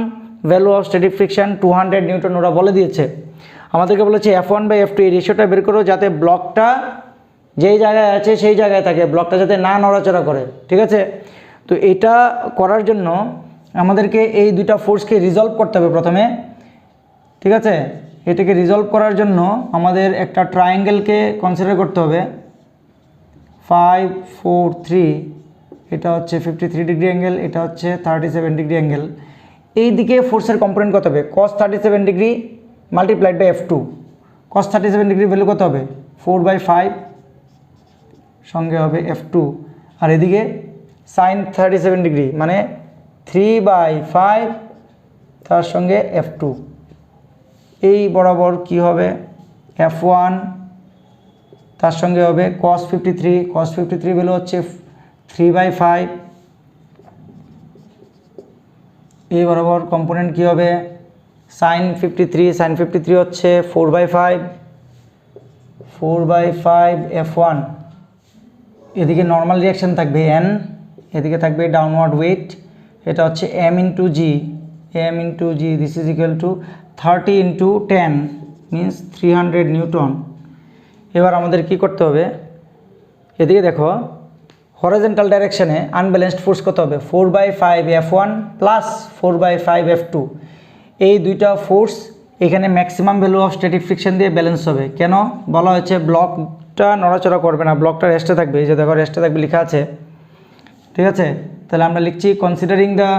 value of static friction 200 Newton ওরা বলে দিয়েছে। আমাদেরকে বলেছে F1 বাই F2 এই রেশিওটা বের করো যাতে ব্লকটা যেই জায়গায় আছে সেই জায়গায় থাকে, ব্লকটা যাতে না নড়াচড়া করে, ঠিক আছে। তো এটা করার জন্য আমাদেরকে এই দুইটা ফোর্সকে রিজলভ করতে হবে প্রথমে, ঠিক আছে। এটাকে রিজলভ করার জন্য আমাদের একটা ট্রায়াঙ্গেলকে কনসিডার করতে হবে। 5 4 3, এটা হচ্ছে 53 ডিগ্রি অ্যাঙ্গেল, এটা হচ্ছে 37 ডিগ্রি অ্যাঙ্গেল। এই দিকে ফোর্সের কম্পোনেন্ট কত হবে? cos 37 degree multiplied by f2। cos 37 degree value কত হবে? 4/5, সঙ্গে হবে f2। আর এদিকে sin 37 ডিগ্রি মানে 3/5, তার সঙ্গে f2। এই বরাবর কি হবে? f1, তার সঙ্গে হবে cos 53। cos 53 ভ্যালু হচ্ছে 3/5। এই বরাবর কম্পোনেন্ট কি হবে? sin 53। sin 53 হচ্ছে 4/5, 4/5 f1। এদিকে নর্মাল রিয়াকশন থাকবে n, এদিকে থাকবে ডাউনওয়ার্ড ওয়েট, এটা হচ্ছে m into G, m into G. This is equal two 30 into 10 means 300 Newton. এবার আমাদের কি করতে হবে? এদিকে দেখো হরিজন্টাল ডাইরেকশনে আনব্যালেন্সড ফোর্স কত হবে? 4/5 f1 প্লাস 4/5 f2। এই দুইটা ফোর্স এখানে maximum value of static friction দিয়ে ব্যালেন্স হবে। কেন বলা হয়েছে? ব্লকটা নড়াচড়া করবে না, ব্লকটা রেস্টে থাকবে। এই যে দেখো রেস্টে থাকবে লেখা আছে, ঠিক আছে। তাহলে আমরা লিখছি considering the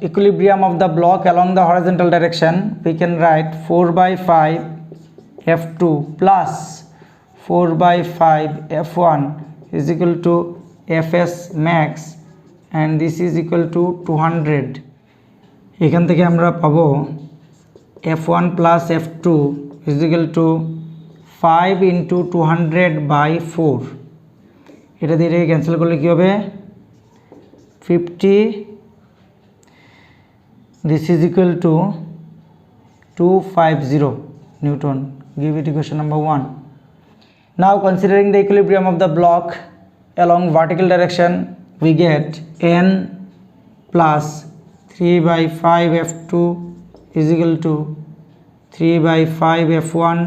equilibrium of the block along the horizontal direction we can right 4/5 f2 plus 4/5 f1 is equal to fs max and this is equal to 200। এখান থেকে আমরা পাবো f1 plus f2 is equal to 5 into 200/4। এটা দিয়ে এটাকে cancel করলে কি হবে? 50। this is equal to 250 Newton। give it equation number 1। now considering the equilibrium of the block along vertical direction we get n plus 3/5 f2 is equal to 3/5 f1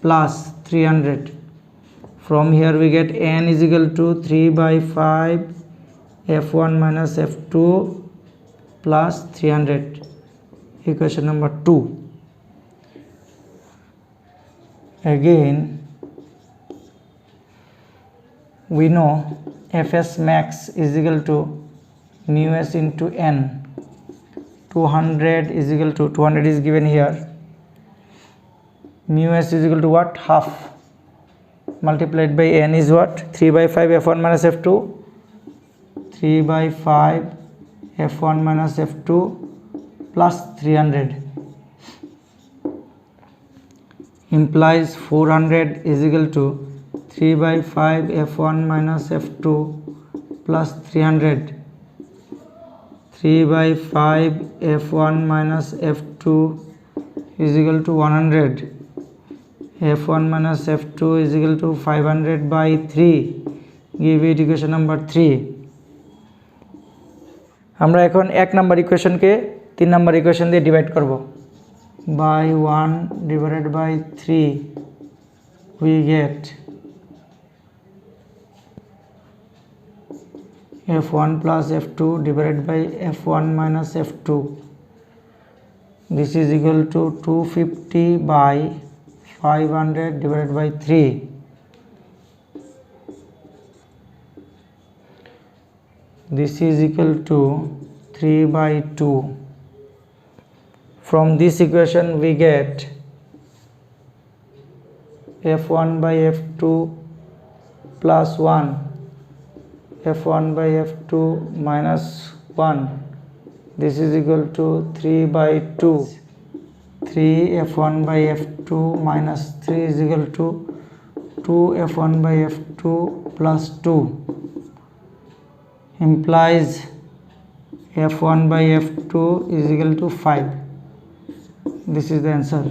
plus 300। from here we get n is equal to 3/5 f1 minus f2 plus 300, equation number 2। again we know fs max is equal to mu s into n। 200 is equal to 200 is given here, mu s is equal to what? Half multiplied by n is what? 3/5 f1 minus f2, 3/5 f1 minus f2 plus 300 implies 400 is equal to 3/5 f1 minus f2 plus 300। 3/5 f1 minus f2 is equal to 100, f1 minus f2 is equal to 500/3। give it equation number 3। আমরা এখন 1 number ইকুয়েশনকে 3 number equation দিয়ে divide করব। by 1 divided by 3 we get f1 plus f2 divided by f1 minus f2। this is equal to 250/500 divided by 3। this is equal to 3/2। from this equation we get f1 by f2 plus 1, f1 by f2 minus 1। this is equal to 3/2। 3 f1 by f2 minus 3 is equal to 2 f1 by f2 plus 2 implies f1 by f2 is equal to 5। this is the answer।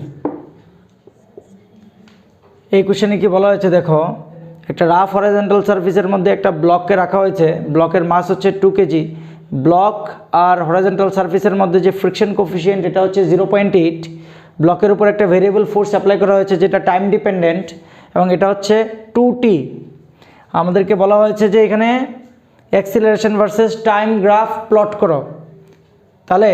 এই কোশ্চেনে কি বলা হয়েছে দেখো, একটা rough horizontal সারফেসের মধ্যে একটা ব্লককে রাখা হয়েছে, ব্লকের মাস হচ্ছে 2 কেজি। ব্লক আর হরিজন্টাল সারফেসের মধ্যে যে ফ্রিকশন কোফিশিয়েন্ট এটা হচ্ছে 0.8। ব্লকের উপর একটা ভেরিয়েবল ফোর্স অ্যাপ্লাই করা হয়েছে যেটা টাইম ডিপেন্ডেন্ট এবং এটা হচ্ছে 2t। আমাদেরকে বলা হয়েছে যে এখানে acceleration versus time graph plot করো। তাহলে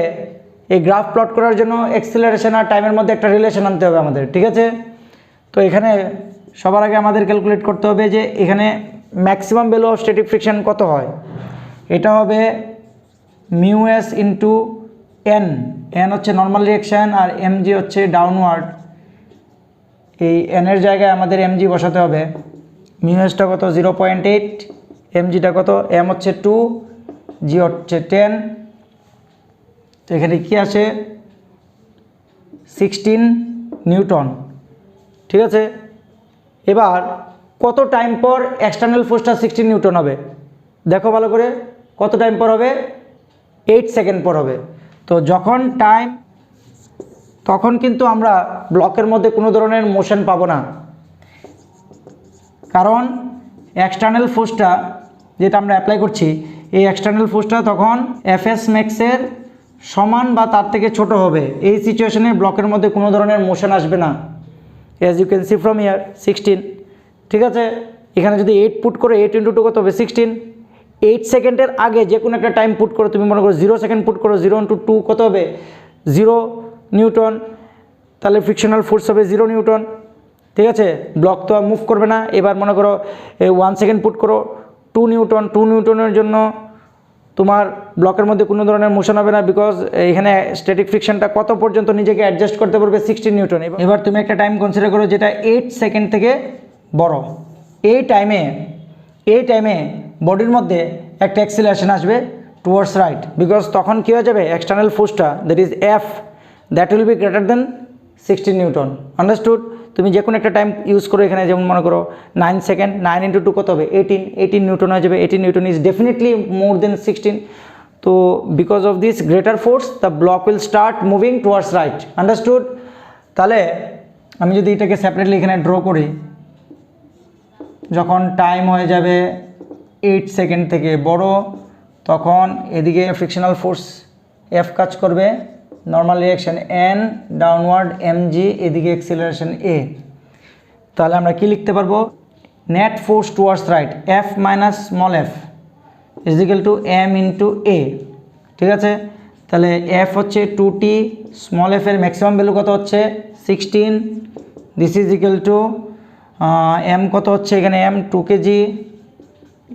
এই গ্রাফ প্লট করার জন্য অ্যাক্সিলারেশন আর টাইমের মধ্যে একটা রিলেশন আনতে হবে আমাদের, ঠিক আছে। তো এখানে সবার আগে আমাদের ক্যালকুলেট করতে হবে যে এখানে maximum value of static friction কত হয়। এটা হবে mu S into N, N হচ্ছে নর্মাল রিয়াকশান আর এমজি হচ্ছে ডাউনওয়ার্ড। এই এনের জায়গায় আমাদের এমজি বসাতে হবে। মিউ এসটা কত 0.8, এমজিটা কত, এম হচ্ছে 2, জি হচ্ছে 10। তো এখানে কী আসে 16 নিউটন, ঠিক আছে। এবার কত টাইম পর এক্সটার্নাল ফোর্সটা 16 নিউটন হবে দেখো ভালো করে, কত টাইম পর হবে, 8 সেকেন্ড পর হবে। তো যখন টাইম, তখন কিন্তু আমরা ব্লকের মধ্যে কোনো ধরনের মোশন পাবো না, কারণ এক্সটার্নাল ফোর্সটা যেটা আমরা অ্যাপ্লাই করছি, এই এক্সটার্নাল ফোর্সটা তখন এফএস ম্যাক্সের সমান বা তার থেকে ছোট হবে। এই সিচুয়েশনে ব্লকের মধ্যে কোনো ধরনের মোশন আসবে না। As you can see from year 16, ঠিক আছে। এখানে যদি 8 পুট করে 8 ইন্টু 2 কত হবে 16। 8 সেকেন্ডের আগে যে কোনো একটা টাইম পুট করো, তুমি মনে করো 0 সেকেন্ড পুট করো, 0 ইন্টু 2 কত হবে 0 নিউটন, তাহলে ফ্রিকশনাল ফোর্স হবে 0 নিউটন, ঠিক আছে। ব্লক তো মুভ করবে না। এবার মনে করো 1 সেকেন্ড পুট করো 2 নিউটন, 2 নিউটনের জন্য তোমার ব্লকের মধ্যে কোনো ধরনের মোশন হবে না, বিকজ এখানে স্ট্যাটিক ফ্রিকশনটা কত পর্যন্ত নিজেকে অ্যাডজাস্ট করতে পারবে 16 নিউটন। এবার তুমি একটা টাইম কনসিডার করো যেটা 8 সেকেন্ড থেকে বড়। এই টাইমে বডির মধ্যে একটা অ্যাক্সিলারেশন আসবে টুয়ার্ডস রাইট, বিকজ তখন কী হয়ে যাবে, এক্সটার্নাল ফোর্সটা that is F, that will be greater than 16 newton. Understood. তুমি যে কোনো একটা টাইম ইউজ করো, এখানে যেমন মনে করো 9 সেকেন্ড, 9 ইন্টু 2 কত হবে 18 নিউটন হয়ে যাবে। 18 নিউটন ইজ ডেফিনেটলি মোর দেন 16। তো because of this greater force the block will start moving towards right. Understood. তাহলে আমি যদি এটাকে সেপারেটলি এখানে ড্র করি, যখন টাইম হয়ে যাবে 8 সেকেন্ড থেকে বড়, তখন এদিকে ফ্রিকশনাল ফোর্স এফ কাজ করবে, normal reaction N, downward mg, এদিকে অ্যাক্সিলারেশন এ। তাহলে আমরা কি লিখতে পারবো, net force towards right F minus small f is equal to M into a, ঠিক আছে। তাহলে এফ হচ্ছে 2t, স্মল এফ এর ম্যাক্সিমাম ভ্যালু কত হচ্ছে 16, this is equal to m কত হচ্ছে এখানে m 2 kg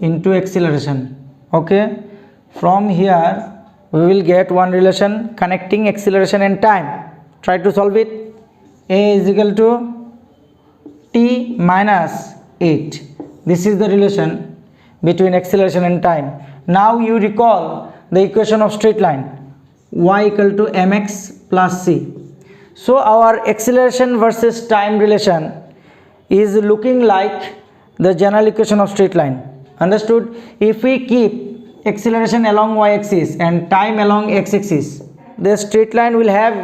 into acceleration. Okay, from here we will get one relation connecting acceleration and time. Try to solve it. A is equal to t minus 8. This is the relation between acceleration and time. Now you recall the equation of straight line, y equal to mx plus c. So our acceleration versus time relation is looking like the general equation of straight line. Understood? If we keep acceleration along y-axis and time along x-axis, the straight line will have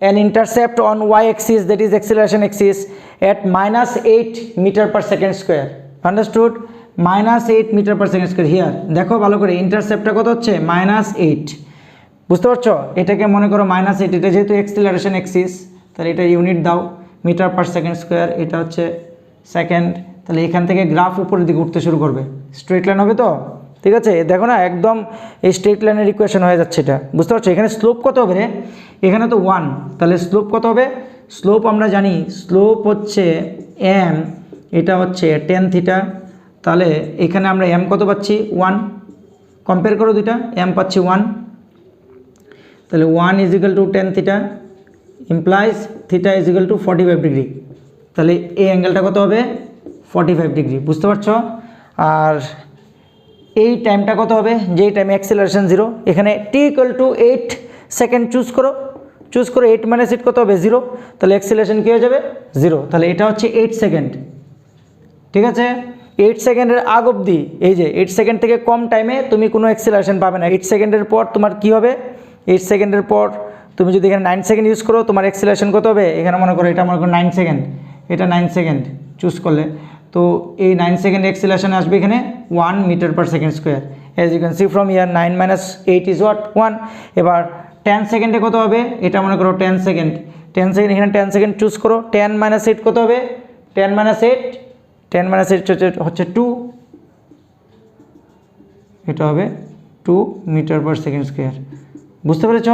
an intercept on y-axis, that is acceleration axis, at minus 8 meter per second square. Understood? minus 8 meter per second square. Here দেখো ভালো করে, ইন্টারসেপ্টটা কত হচ্ছে minus 8, বুঝতে পারছো। এটাকে মনে করো minus 8, এটা যেহেতু acceleration axis, তাহলে এটা ইউনিট দাও মিটার পার সেকেন্ড স্কোয়ার, এটা হচ্ছে সেকেন্ড। তাহলে এখান থেকে গ্রাফ উপরের দিকে উঠতে শুরু করবে, স্ট্রেট লাইন হবে তো, ঠিক আছে। দেখো না, একদম এই স্ট্রেট লাইনের ইকুয়েশন হয়ে যাচ্ছে এটা, বুঝতে পারছো। এখানে স্লোপ কত হবে রে, এখানে তো 1, তাহলে স্লোপ কত হবে, স্লোপ আমরা জানি স্লোপ হচ্ছে এম, এটা হচ্ছে টেন থিটা। তাহলে এখানে আমরা এম কত পাচ্ছি 1, কম্পেয়ার করো দুইটা, এম পাচ্ছি 1, তাহলে 1 is equal two tan theta implies theta is equal two 45 degree. তাহলে এই অ্যাঙ্গেলটা কত হবে 45 ডিগ্রি, বুঝতে পারছো। আর এই টাইমটা কত হবে, যেই টাইমে অ্যাক্সিলারেশন 0, এখানে t equal to 8 second choose করো 8 মাইনাস 8 কত হবে 0, তাহলে অ্যাক্সিলারেশন কী হয়ে যাবে 0। তাহলে এটা হচ্ছে 8 সেকেন্ড, ঠিক আছে। 8 সেকেন্ডের আগ অবধি, এই যে 8 সেকেন্ড থেকে কম টাইমে তুমি কোনো অ্যাক্সিলারেশন পাবে না। 8 সেকেন্ডের পর তোমার কি হবে, 8 সেকেন্ডের পর তুমি যদি এখানে 9 সেকেন্ড ইউজ করো, তোমার অ্যাক্সিলারেশন কত হবে, এখানে মনে করো এটা মনে করো 9 সেকেন্ড, এটা 9 সেকেন্ড চুজ করলে, তো এই 9 সেকেন্ড অ্যাক্সিলারেশন আসবে এখানে 1 metre per second square. As you can see from here 9 minus 8 is what 1। এবার 10 সেকেন্ডে কত হবে, এটা মনে করো 10 সেকেন্ড, এখানে 10 সেকেন্ড চুজ করো, 10 মাইনাস 8 কত হবে, 10 মাইনাস 8 হচ্ছে 2, এটা হবে 2 মিটার পার সেকেন্ড স্কোয়ার। বুঝতে পেরেছ?